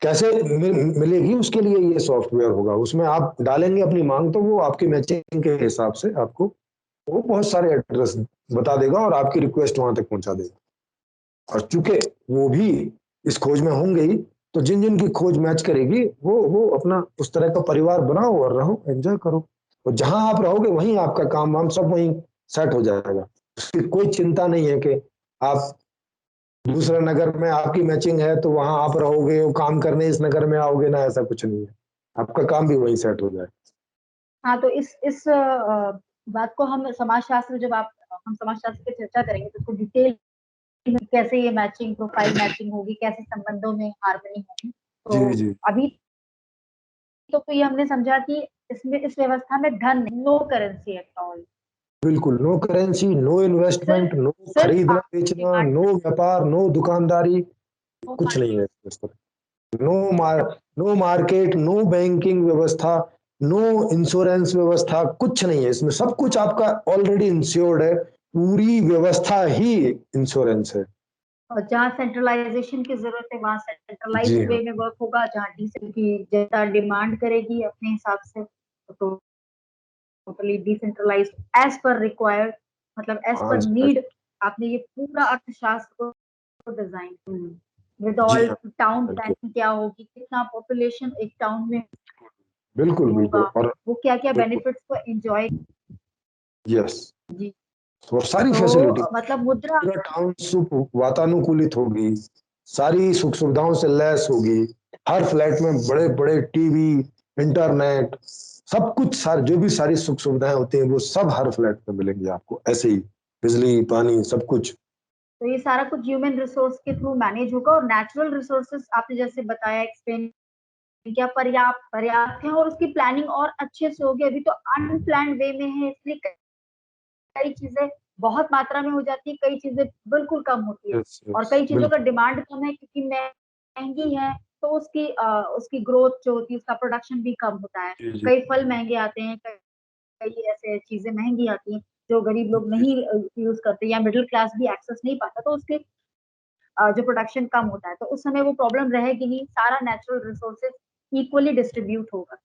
B: कैसे मिलेगी, उसके लिए ये सॉफ्टवेयर होगा, उसमें आप डालेंगे अपनी मांग, तो वो आपकी मैचिंग के हिसाब से आपको वो बहुत सारे एड्रेस बता देगा और आपकी रिक्वेस्ट वहां तक पहुंचा देगा। और चूंकि वो भी इस खोज में होंगे ही, तो जिन जिन की खोज मैच करेगी वो अपना उस तरह का परिवार बनाओ और रहो, एंजॉय करो, और जहां आप रहोगे वहीं आपका काम वाम सब वहीं सेट हो जाएगा। उसकी कोई चिंता नहीं है कि आप दूसरे नगर में आपकी मैचिंग है तो वहां आप रहोगे, वो काम करने इस नगर में आओगे ना, ऐसा कुछ नहीं है, आपका काम भी वहीं सेट हो जाए।
A: हाँ तो इस बात को हम समाजशास्त्र, जब आप हम समाजशास्त्र की चर्चा करेंगे तो उसको डिटेल में कैसे ये मैचिंग, प्रोफाइल मैचिंग होगी, कैसे संबंधों में हार्मनी होगी।
B: जी
A: तो
B: जी,
A: अभी तो ये हमने समझा कि इसमें, इस व्यवस्था में धन, नो करेंसी एट ऑल,
B: बिल्कुल नो करेंसी, नो
A: सिर्फ
B: इन्वेस्टमेंट, नो
A: सिर्फ
B: खरीदना
A: आपको
B: बेचना,
A: डिमांड,
B: नो व्यापार, नो दुकानदारी,
A: नो
B: कुछ नहीं
A: फंडिंग।
B: है इसमें। नो मार नो मार्केट, नो बैंकिंग व्यवस्था, नो इंश्योरेंस व्यवस्था, कुछ नहीं है इसमें, सब कुछ आपका ऑलरेडी इंश्योर्ड है, पूरी व्यवस्था ही इंश्योरेंस है।
A: और जहाँ सेंट्रलाइजेशन की जरूरत है वहां
B: जी
A: सेंट्रलाइज्ड
B: हाँ,
A: वे में वर्क होगा, जहाँ डिसेंट की जनता डिमांड करेगी अपने हिसाब से तो टोटली डिसेंट्रलाइज्ड एज पर रिक्वायर्ड, मतलब एज
B: हाँ
A: पर
B: जी, हाँ
A: नीड।
B: जी,
A: आपने ये पूरा अर्थशास्त्र को डिजाइन, विद
B: जी
A: ऑल
B: हाँ,
A: टाउन
B: बिल्कुल
A: प्लानिंग क्या होगी, कितना पॉपुलेशन एक टाउन में
B: बिल्कुल
A: होगा,
B: बिल्कुल, और
A: वो क्या क्या
B: बिल्कुल,
A: बेनिफिट्स को एंजॉय।
B: यस,
A: जी।
B: और सारी फैसिलिटी,
A: तो मतलब मुद्रा।
B: पूरा टाउन वातानुकूलित होगी, सारी सुख सुविधाओं से लैस होगी, हर फ्लैट में बड़े बड़े टीवी, इंटरनेट, सब कुछ, सारे जो भी सारी सुख सुविधाएं होती हैं वो सब हर फ्लैट में मिलेंगी आपको, ऐसे ही बिजली पानी सब कुछ।
A: तो ये सारा कुछ ह्यूमन रिसोर्स के थ्रू मैनेज होगा, और नेचुरल रिसोर्सेस आपने जैसे बताया, एक्सप्लेन क्या पर्याप्त पर्याप्त है, और उसकी प्लानिंग और अच्छे से होगी। अभी तो अनप्लान्ड वे में है, इसलिए कई चीजें बहुत मात्रा में हो जाती है, कई चीजें बिल्कुल कम होती है,
B: यस
A: और
B: यस,
A: कई चीजों का
B: बिल्कुल,
A: डिमांड कम है क्योंकि महंगी है, तो उसकी ग्रोथ जो होती है, उसका प्रोडक्शन भी कम होता है।
B: जी जी
A: कई फल महंगे आते हैं, कई ऐसे चीजें महंगी आती हैं जो गरीब लोग
B: जी
A: नहीं
B: जी,
A: यूज करते, या मिडिल क्लास भी एक्सेस नहीं पाता, तो उसके जो प्रोडक्शन कम होता है, तो उस समय वो प्रॉब्लम रहेगी नहीं, सारा नेचुरल रिसोर्सेज इक्वली डिस्ट्रीब्यूट होगा।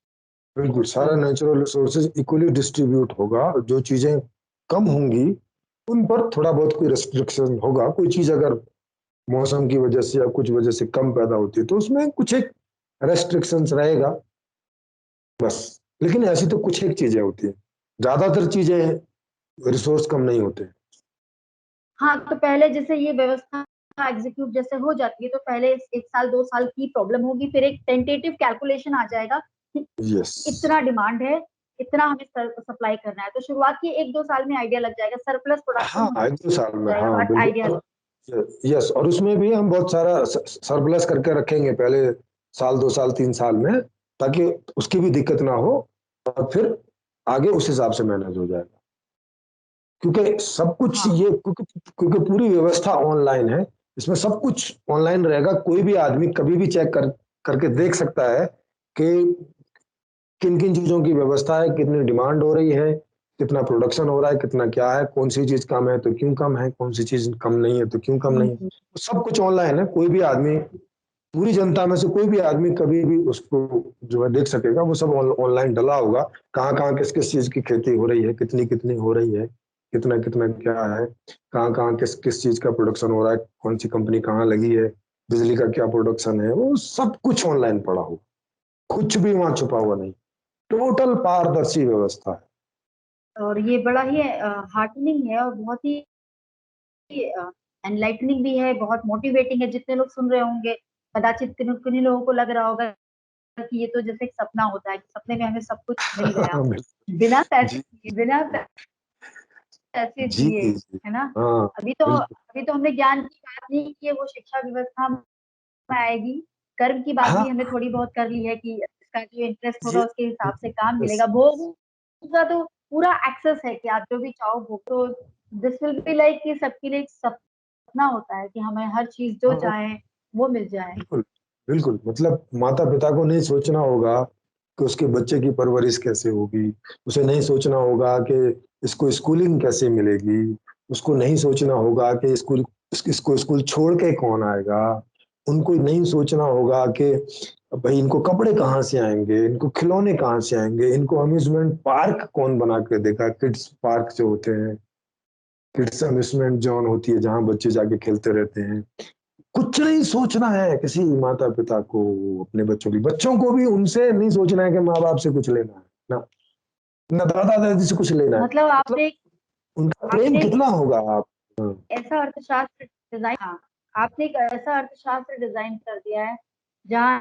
B: बिल्कुल, सारा नेचुरल रिसोर्सेज इक्वली डिस्ट्रीब्यूट होगा, जो चीजें कम होंगी उन पर थोड़ा बहुत कोई रेस्ट्रिक्शन होगा, कोई चीज अगर मौसम की वजह से या कुछ वजह से कम पैदा होती है तो उसमें कुछ एक रेस्ट्रिक्शंस रहेगा, बस। लेकिन ऐसी तो कुछ एक चीजें होती हैं, ज्यादातर चीजें रिसोर्स कम नहीं होते।
A: हाँ तो पहले जैसे ये व्यवस्था एग्जीक्यूट जैसे हो जाती है, तो पहले 1 साल 2 साल की प्रॉब्लम होगी, फिर एक टेंटेटिव कैलकुलेशन आ जाएगा कि
B: यस,
A: इतना डिमांड है, इतना हमें सप्लाई करना है, तो शुरुआत की 1 2 साल में आइडिया लग जाएगा, सरप्लस प्रोडक्शन
B: हाँ
A: हो
B: 1 2 साल में,
A: जाएगा,
B: हाँ
A: बट आइडिया।
B: बिल्कुल, यस, और उसमें भी हम बहुत सारा सरप्लस करके रखेंगे पहले साल 2 साल 3 साल में, ताकि उसकी भी दिक्कत ना हो, और फिर आगे उस हिसाब से मैनेज हो जाएगा। क्योंकि सब कुछ
A: हाँ
B: ये, क्योंकि पूरी व्यवस्था ऑनलाइन है, इसमें सब कुछ ऑनलाइन रहेगा, कोई भी आदमी कभी भी चेक करके देख सकता है कि किन किन चीजों की व्यवस्था है, कितनी डिमांड हो रही है, कितना प्रोडक्शन हो रहा है, कितना क्या है, कौन सी चीज कम है तो क्यों कम है, कौन सी चीज कम नहीं है तो क्यों कम नहीं है, सब कुछ ऑनलाइन है, कोई भी आदमी, पूरी जनता में से कोई भी आदमी कभी भी उसको जो है देख सकेगा, वो सब ऑनलाइन डला होगा, कहाँ कहाँ किस किस चीज की खेती हो रही है, कितनी कितनी हो रही है, कितना कितना क्या है, कहाँ कहाँ किस किस चीज का प्रोडक्शन हो रहा है, कौन सी कंपनी कहाँ लगी है, बिजली का क्या प्रोडक्शन है, वो सब कुछ ऑनलाइन पड़ा हो, कुछ भी वहां छुपा हुआ नहीं, टोटल पारदर्शी व्यवस्था है।
A: और ये बड़ा ही हार्टनिंग है और बहुत ही एनलाइटनिंग भी है, बहुत मोटिवेटिंग है। जितने लोग सुन रहे होंगे, कदाचित किन्हीं लोगों को लग रहा होगा कि ये तो जैसे एक सपना होता है कि सपने में हमें सब कुछ मिल गया बिना पैसे
B: जी
A: दिए, बिना पैसे
B: जी
A: दिए,
B: जी।
A: है ना।
B: हाँ बिल्कुल।
A: अभी तो हमने ज्ञान की बात नहीं की है, वो शिक्षा व्यवस्था में आएगी। कर्म की बात
B: हाँ
A: भी हमने थोड़ी बहुत कर ली है कि इसका जो इंटरेस्ट होगा
B: ये
A: उसके हिसाब से काम
B: बस,
A: मिलेगा। भोग का तो पूरा एक्सेस है कि आप जो भी चाहो भोग। तो दिस विल बी लाइक कि सबके लिए एक सपना होता है कि हमें हर चीज जो
B: हाँ
A: चाहे वो मिल जाए।
B: बिल्कुल बिल्कुल। मतलब माता पिता को नहीं सोचना होगा कि उसके बच्चे की परवरिश कैसे होगी, उसे नहीं सोचना होगा कि इसको स्कूलिंग कैसे मिलेगी, उसको नहीं सोचना होगा कि इसको स्कूल छोड़ के कौन आएगा, उनको नहीं सोचना होगा कि भाई इनको कपड़े कहाँ से आएंगे, इनको खिलौने कहाँ से आएंगे, इनको अम्यूजमेंट पार्क कौन बना के देगा, किड्स पार्क जो होते हैं, किड्स अम्यूजमेंट जोन होती है जहाँ बच्चे जाके खेलते रहते हैं। कुछ नहीं सोचना है किसी माता पिता को अपने बच्चों को भी उनसे नहीं सोचना है कि माँ बाप से कुछ लेना है ना, ना दादा दादी से कुछ लेना है।
A: मतलब
B: मतलब उनका प्रेम
A: आपने एक
B: कितना होगा आप। हाँ,
A: ऐसा अर्थशास्त्र डिजाइन, हाँ, आपने एक ऐसा अर्थशास्त्र डिजाइन कर दिया है जहाँ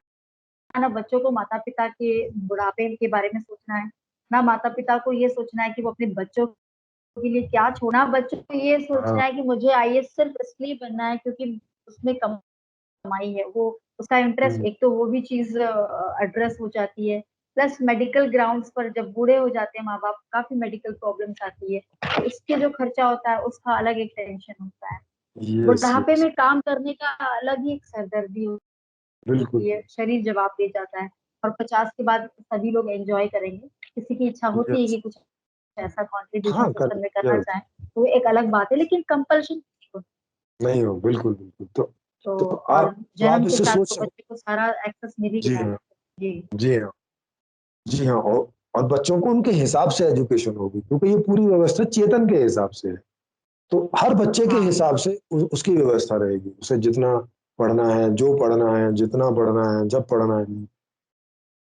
A: ना बच्चों को माता पिता के बुढ़ापे के बारे में सोचना है, ना माता पिता को ये सोचना है कि वो अपने बच्चों के लिए क्या छोड़ना। बच्चों को ये
B: हाँ,
A: सोचना है कि मुझे आईएएस सिर्फ इसलिए बनना है क्योंकि उसमें कमाई है, वो उसका इंटरेस्ट,
B: हम्म,
A: एक तो वो भी चीज एड्रेस हो जाती है। प्लस मेडिकल ग्राउंड्स पर जब बूढ़े हो जाते हैं माँ बाप, काफी मेडिकल प्रॉब्लम्स आती है, तो उसके जो खर्चा होता है उसका अलग एक टेंशन होता है।
B: यस
A: बुढ़ापे
B: यस
A: में काम करने का अलग ही एक सरदर्दी
B: बिल्कुल।
A: होती है, शरीर जवाब दे जाता है। और 50 के बाद सभी लोग एंजॉय करेंगे, किसी की इच्छा होती है
B: यस
A: कि कुछ ऐसा कंट्रीब्यूशन
B: हाँ कर
A: सोशल में करना
B: यस
A: चाहे, तो वो एक अलग बात है, लेकिन कंपल्शन
B: नहीं हो, बिल्कुल बिल्कुल।
A: तो।
B: तो
A: और
B: आप
A: जन्म के
B: इससे
A: साथ
B: सोच
A: तो
B: सकते।
A: बच्चे को सारा एक्सेस मिल ही
B: जी
A: गया है।
B: हाँ
A: जी।
B: जी हाँ जी हाँ। और बच्चों को उनके हिसाब से एजुकेशन होगी क्योंकि ये पूरी व्यवस्था चेतन के हिसाब से है। तो हर बच्चे के
A: हाँ।
B: हिसाब से उसकी व्यवस्था रहेगी, उसे जितना पढ़ना है, जो पढ़ना है, जितना पढ़ना है, जब पढ़ना है।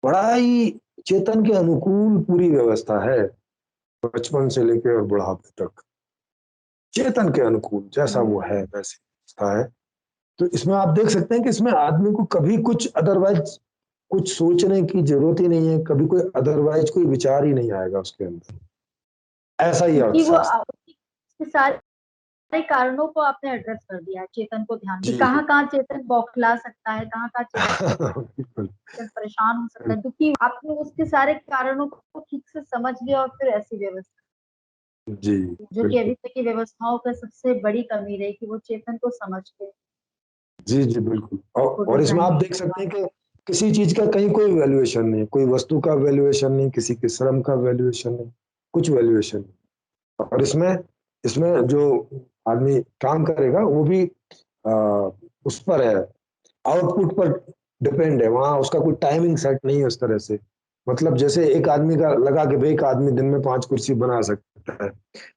B: पढ़ाई चेतन के अनुकूल पूरी व्यवस्था है, बचपन से लेकर और बुढ़ापे तक चेतन के अनुकूल जैसा वो है
A: हम्म।
B: वैसी व्यवस्था है। तो इसमें आप देख सकते हैं कि इसमें आदमी को कभी कुछ अदरवाइज कुछ सोचने की जरूरत ही नहीं है, कभी कोई अदरवाइज कोई विचार ही नहीं आएगा उसके अंदर। ऐसा ही
A: क्योंकि वो
B: अर्थशास्त्र।
A: उसके सारे कारणों को आपने एड्रेस कर दिया है, चेतन को ध्यान कि
B: जी
A: कहाँ कहाँ चेतन बौखला सकता है, कहाँ कहाँ
B: बिल्कुल
A: चेतन परेशान हो सकता है, दुखी। आपने उसके सारे कारणों को ठीक से समझ लिया और फिर ऐसी व्यवस्था,
B: जी
A: जो कि अभी
B: बिल्कुल।
A: तक की व्यवस्थाओं का सबसे बड़ी कमी रही कि वो चेतन को समझ के
B: जी जी बिल्कुल।
A: को
B: और इसमें
A: डिजाइन
B: आप देख
A: किया।
B: सकते हैं कि किसी चीज का कहीं कोई वैल्यूएशन नहीं, कोई वस्तु का वैल्यूएशन नहीं, किसी के श्रम का वैल्यूएशन नहीं, कुछ वैल्यूएशन नहीं। और इसमें इसमें जो आदमी काम करेगा वो भी आ, उस पर है, आउटपुट पर डिपेंड है, वहां उसका कोई टाइमिंग सेट नहीं है उस तरह से। मतलब जैसे एक आदमी का लगा कि भाई एक आदमी दिन में 5 कुर्सी बना सकता है,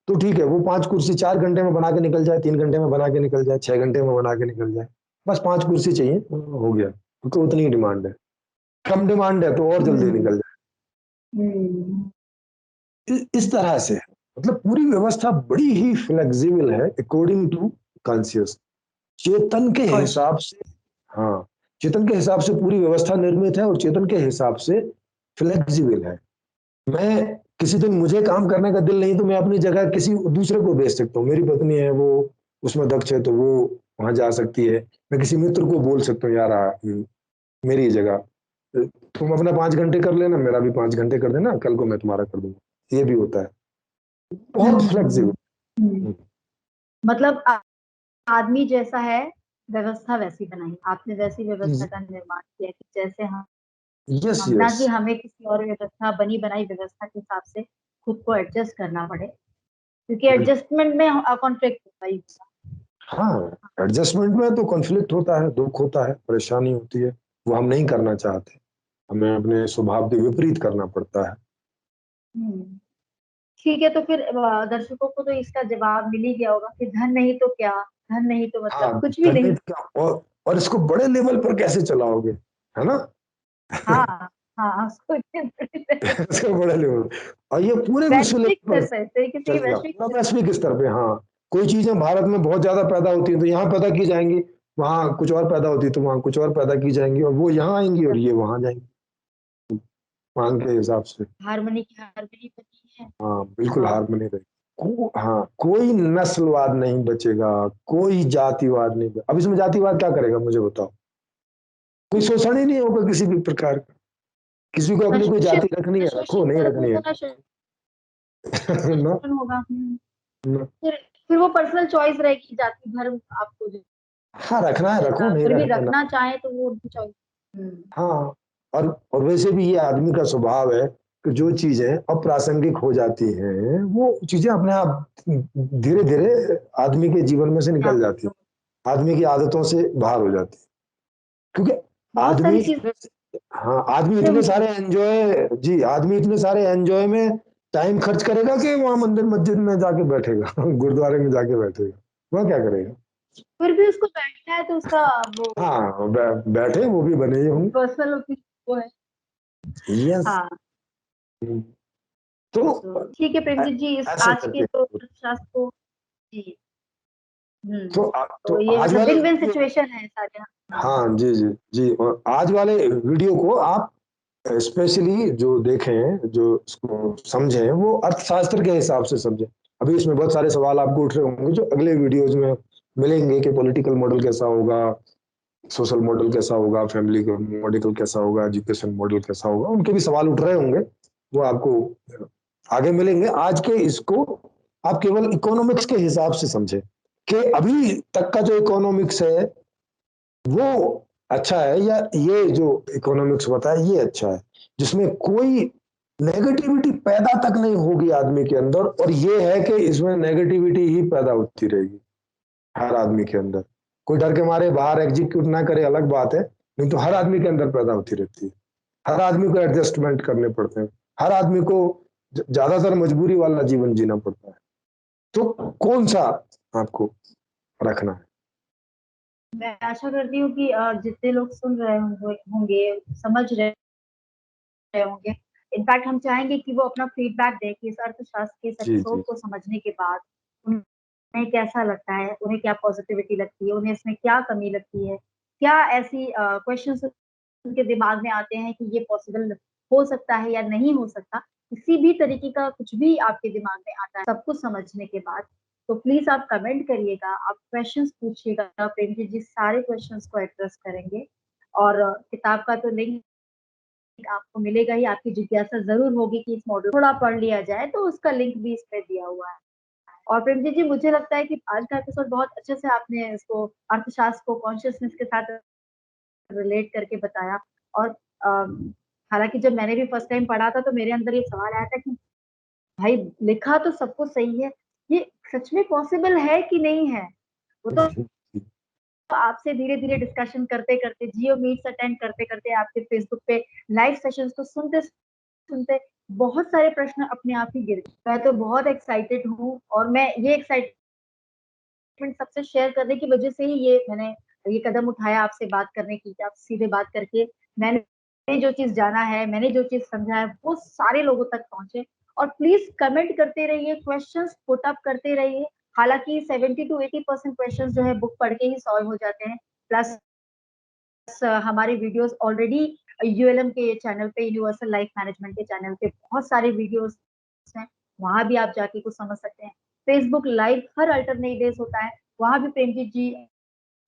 B: तो ठीक है वो 5 कुर्सी 4 घंटे में बना के निकल जाए, 3 घंटे में बना के निकल जाए, 6 घंटे में बना के निकल जाए, बस 5 कुर्सी चाहिए, हो गया, क्योंकि उतनी डिमांड है। कम डिमांड है तो और जल्दी
A: हम्म।
B: निकल जाए।
A: हम्म।
B: इस तरह से है। मतलब पूरी व्यवस्था बड़ी ही फ्लेक्सिबल है अकॉर्डिंग टू कॉन्शियस, चेतन के
A: खुश।
B: हिसाब से। हाँ, चेतन के हिसाब से पूरी व्यवस्था निर्मित है और चेतन के हिसाब से फ्लेक्सिबल है। मैं किसी दिन मुझे काम करने का दिल नहीं तो मैं अपनी जगह किसी दूसरे को भेज सकता हूँ, मेरी पत्नी है वो उसमें दक्ष है तो वो वहां जा सकती है। मैं किसी मित्र को बोल सकता हूँ यार मेरी जगह तुम अपना 5 घंटे कर लेना, मेरा भी 5 घंटे कर देना, कल को मैं तुम्हारा कर दूंगा, ये भी होता है। बहुत
A: हम्म।
B: फ्लेक्सिबल।
A: मतलब आदमी जैसा है व्यवस्था वैसी बनाई, आपने वैसी व्यवस्था का निर्माण किया कि जैसे
B: यस
A: हम ना
B: यस।
A: कि हमें किसी और व्यवस्था, बनी बनाई व्यवस्था के हिसाब से खुद को एडजस्ट करना पड़े, क्योंकि एडजस्टमेंट में कॉन्फ्लिक्ट होता ही होता
B: हाँ, एडजस्टमेंट में तो कॉन्फ्लिक्ट होता है, दुख होता है, परेशानी होती है, वो हम नहीं करना चाहते, हमें अपने स्वभाव के विपरीत करना पड़ता है।
A: है। ठीक है, तो फिर दर्शकों को तो इसका जवाब मिल ही गया होगा कि धन नहीं तो क्या, धन नहीं तो
B: हाँ
A: मतलब कुछ भी नहीं।
B: धनिक का और और इसको बड़े लेवल पर कैसे चलाओगे, है ना?
A: हाँ, हाँ, सोचिए बड़े
B: इसको बड़े लेवल, और ये पूरे विश्व
A: वैश्विक
B: लेवल
A: स्तर
B: पर
A: पे, तरीके से ये
B: चलेगा,
A: वैश्विक
B: पूरा वैश्विक स्तर पे। हाँ, कोई चीजें भारत में बहुत ज्यादा पैदा होती है तो यहाँ पैदा की जाएंगी, वहां कुछ और पैदा होती है तो वहां कुछ और पैदा की जाएंगी, और वो यहाँ आएंगी और
A: स्तर
B: ये वहां जाएंगी, मांग के हिसाब से।
A: हार्मनी की हार्मनी बनी है।
B: हाँ बिल्कुल,
A: और
B: हारमोनी रहेगी। हाँ, कोई नस्लवाद नहीं बचेगा, कोई जातिवाद नहीं अब इसमें जातिवाद क्या करेगा मुझे बताओ? कोई शोषण ही नहीं होगा किसी भी प्रकार का। किसी को
A: ना
B: अपनी कोई
A: शोषित
B: जाति रखनी
A: ना
B: है, रखो,
A: शोषित
B: नहीं
A: वर्ग
B: रखनी है।
A: होगा, ना
B: ना,
A: शोषण होगा।
B: ना।
A: फिर वो पर्सनल चॉइस रहेगी, जाति धर्म आपको
B: हाँ, रखना है रखो,
A: जैसा
B: नहीं
A: फिर भी
B: रखना है ना।
A: रखना चाहे तो वो उनकी चॉइस। हम्म।
B: हाँ, और वैसे भी ये आदमी का स्वभाव है कि जो चीजें अप्रासंगिक हो जाती हैं वो चीजें अपने आप धीरे धीरे आदमी के जीवन में से निकल जाती
A: आपको
B: है, आदमी की आदतों से बाहर हो जाती है, क्योंकि
A: बहुत सारी
B: आदमी
A: चीजें
B: हाँ, आदमी इतने सारे एंजॉय, जी, आदमी इतने सारे एंजॉय में टाइम खर्च करेगा कि वहां मंदिर मस्जिद में जाके बैठेगा गुरुद्वारे में जाके बैठेगा, वह क्या करेगा?
A: फिर भी उसको बैठना है तो उसका वो
B: हाँ, बैठे, वो भी बने ही होंगे।
A: पर्सनल ओपिनियन वो है।
B: यस।
A: हाँ,
B: तो
A: तो ठीक है प्रेमजीत जी, इस
B: ऐसे
A: आज के
B: करके,
A: तो शास्त्र को जी।
B: तो तो
A: तो ये
B: आज
A: मतलब
B: वाले
A: विन विन
B: वीडियो,
A: सिचुएशन है सारे।
B: हाँ जी जी जी, और आज वाले वीडियो को आप स्पेशली जो देखें, जो इसको समझें, वो अर्थशास्त्र के हिसाब से समझें। अभी इसमें बहुत सारे सवाल आपको उठ रहे होंगे जो अगले वीडियोज में मिलेंगे कि पॉलिटिकल मॉडल कैसा होगा, सोशल मॉडल कैसा होगा, फैमिली का मॉडल कैसा होगा, एजुकेशन मॉडल कैसा होगा, उनके भी सवाल उठ रहे होंगे, वो आपको आगे मिलेंगे। आज के इसको आप केवल इकोनॉमिक्स के हिसाब से समझें कि अभी तक का जो इकोनॉमिक्स है वो अच्छा है, या ये जो इकोनॉमिक्स बताया ये अच्छा है, जिसमें कोई नेगेटिविटी पैदा तक नहीं होगी आदमी के अंदर, और ये है कि इसमें नेगेटिविटी ही पैदा होती रहेगी हर आदमी के अंदर। कोई डर के मारे बाहर एग्जीक्यूट ना करे अलग बात है, नहीं तो हर आदमी के अंदर पैदा होती रहती है। हर आदमी को एडजस्टमेंट करने पड़ते हैं, हर आदमी को ज्यादातर मजबूरी वाला जीवन जीना पड़ता है। तो कौन सा आपको रखना है?
A: मैं आशा करती हूँ कि जितने लोग सुन रहे होंगे, समझ रहे होंगे। इनफैक्ट हम चाहेंगे कि वो अपना फीडबैक दें कि इस अर्थशास्त्र के इस
B: जी
A: एपिसोड
B: जी
A: को समझने के बाद उन्हें कैसा लगता है, उन्हें क्या पॉजिटिविटी लगती है, उन्हें इसमें क्या कमी लगती है, क्या ऐसी क्वेश्चंस उनके दिमाग में आते हैं कि ये पॉसिबल हो सकता है या नहीं हो सकता। किसी भी तरीके का कुछ भी आपके दिमाग में आता है सब कुछ समझने के बाद, तो प्लीज आप कमेंट करिएगा, आप क्वेश्चंस पूछिएगा, प्रेमजी जी सारे क्वेश्चंस को एड्रेस करेंगे। और किताब का तो लिंक आपको मिलेगा ही, आपकी जिज्ञासा जरूर होगी कि इस मॉडल थोड़ा पढ़ लिया जाए, तो उसका लिंक भी इस पे दिया हुआ है। और प्रेमजीत जी मुझे लगता है कि आज का एपिसोड बहुत अच्छे से आपने इसको अर्थशास्त्र को कॉन्शियसनेस के साथ रिलेट करके बताया। और हालांकि जब मैंने भी फर्स्ट टाइम पढ़ा था तो मेरे अंदर ये सवाल आया था कि भाई लिखा तो सब कुछ सही है, ये सच में पॉसिबल है कि नहीं है। वो तो आपसे धीरे धीरे डिस्कशन करते करते, जियो मीट्स अटेंड करते करते, आपके फेसबुक पे लाइव सेशंस को सुनते सुनते बहुत सारे प्रश्न अपने आप ही गिर गए। मैं तो बहुत एक्साइटेड हूँ, और मैं ये एक्साइटमेंट सबसे शेयर करने की वजह से ही मैंने ये कदम उठाया आपसे बात करने की, कि आप सीधे बात करके मैंने जो चीज जाना है, मैंने जो चीज समझा है, वो सारे लोगों तक पहुंचे। और प्लीज कमेंट करते रहिए, क्वेश्चंस पुट अप करते रहिए। हालांकि 70 to 80% क्वेश्चन जो है बुक पढ़ के ही सॉल्व हो जाते हैं। प्लस हमारे वीडियोस ऑलरेडी यूएलएम के चैनल पे, यूनिवर्सल लाइफ मैनेजमेंट के चैनल पे बहुत सारे वीडियोस हैं, वहां भी आप जाके कुछ समझ सकते हैं। फेसबुक लाइव हर अल्टरनेट डेज होता है, वहां भी प्रेमजीत जी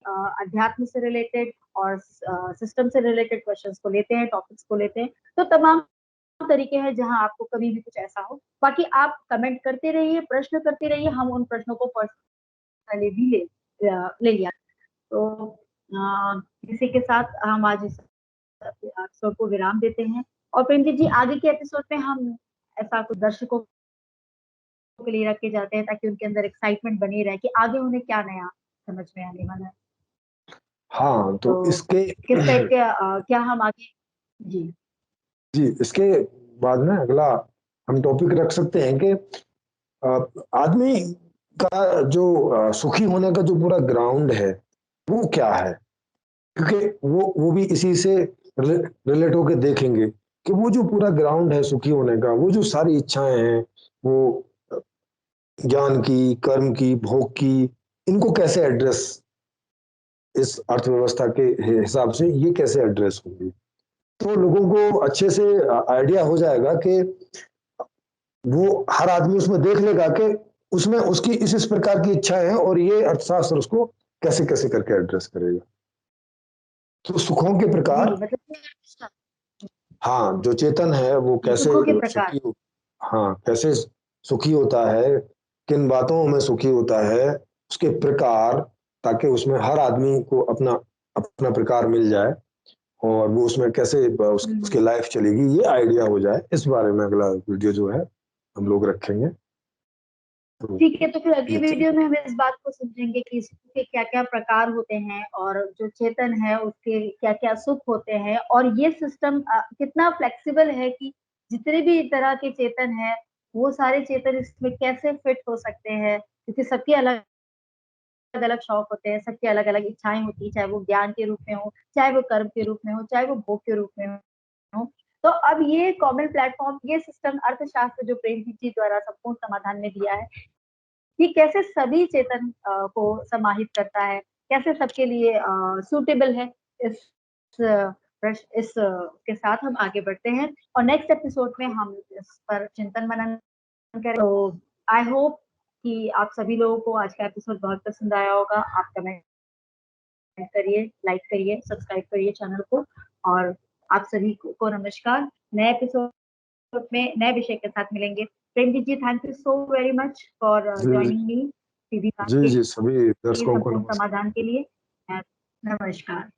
A: अध्यात्म से रिलेटेड और सिस्टम से रिलेटेड क्वेश्चंस को लेते हैं, टॉपिक्स को लेते हैं। तो तमाम तरीके हैं जहां आपको कभी भी कुछ ऐसा हो। बाकी आप कमेंट करते रहिए, प्रश्न करते रहिए, हम उन प्रश्नों को पर्सनली भी ले लिया। तो इसी के साथ हम आज इस एपिसोड को विराम देते हैं। और प्रेमजीत जी आगे के एपिसोड में हम ऐसा कुछ दर्शकों के लिए रख के जाते हैं ताकि उनके अंदर एक्साइटमेंट बनी रहे कि आगे उन्हें क्या नया समझ में आने वाला है।
B: हाँ,
A: तो
B: तो इसके
A: किस टाइप के क्या हम आगे जी
B: जी, इसके बाद में अगला हम टॉपिक रख सकते हैं कि आदमी का जो सुखी होने का जो पूरा ग्राउंड है वो क्या है, क्योंकि वो भी इसी से रिलेट होके देखेंगे कि वो जो पूरा ग्राउंड है सुखी होने का, वो जो सारी इच्छाएं हैं, वो ज्ञान की, कर्म की, भोग की, इनको कैसे एड्रेस, इस अर्थव्यवस्था के हिसाब से ये कैसे एड्रेस होंगे, तो लोगों को अच्छे से आइडिया हो जाएगा कि वो हर आदमी उसमें देख लेगा कि उसमें उसकी इस प्रकार की इच्छाएं हैं और ये अर्थशास्त्र उसको कैसे कैसे करके एड्रेस करेगा। तो सुखों के
A: जी,
B: प्रकार,
A: मतलब
B: हाँ, जो चेतन है वो कैसे
A: सुखों के प्रकार।
B: सुखी, हाँ, कैसे सुखी होता है, किन बातों में सुखी होता है, उसके प्रकार, ताकि उसमें हर आदमी को अपना अपना प्रकार मिल जाए और वो उसमें कैसे उसकी लाइफ चलेगी, ये आइडिया हो जाए। इस बारे में अगला वीडियो जो है हम लोग रखेंगे। तो
A: ठीक है, तो फिर अगली
B: ये
A: वीडियो में हम इस बात को समझेंगे कि सुख के क्या क्या प्रकार होते हैं और जो चेतन है उसके क्या क्या सुख होते हैं, और ये सिस्टम कितना फ्लेक्सिबल है कि जितने भी तरह के चेतन है वो सारे चेतन इसमें कैसे फिट हो सकते हैं, क्योंकि सबके अलग अलग शौक होते हैं, सबकी अलग अलग इच्छाएं होती है, चाहे वो ज्ञान के रूप में हो, चाहे वो कर्म के रूप में हो, चाहे वो भोग के रूप में हो। तो अब ये कॉमन प्लेटफॉर्म, ये सिस्टम अर्थशास्त्र जो प्रेमजीत जी द्वारा संपूर्ण समाधान में दिया है, ये कैसे सभी चेतन को समाहित करता है, कैसे सबके लिए सूटेबल है, इस इस के साथ हम आगे बढ़ते हैं और नेक्स्ट एपिसोड में हम इस पर चिंतन मनन करें। तो आई होप कि आप सभी लोगों को आज का एपिसोड बहुत पसंद आया होगा। आप कमेंट करिए, लाइक करिए, सब्सक्राइब करिए चैनल को, और आप सभी को नमस्कार। नए एपिसोड में नए विषय के साथ मिलेंगे। Premjit ji, thank you so very much for
B: जी
A: ज्वाइनिंग मी सीधी बात
B: जी
A: के
B: जी, सभी
A: लिए,
B: दर्शकों को
A: संपूर्ण
B: नमस्कार।
A: समाधान के लिए। नमस्कार।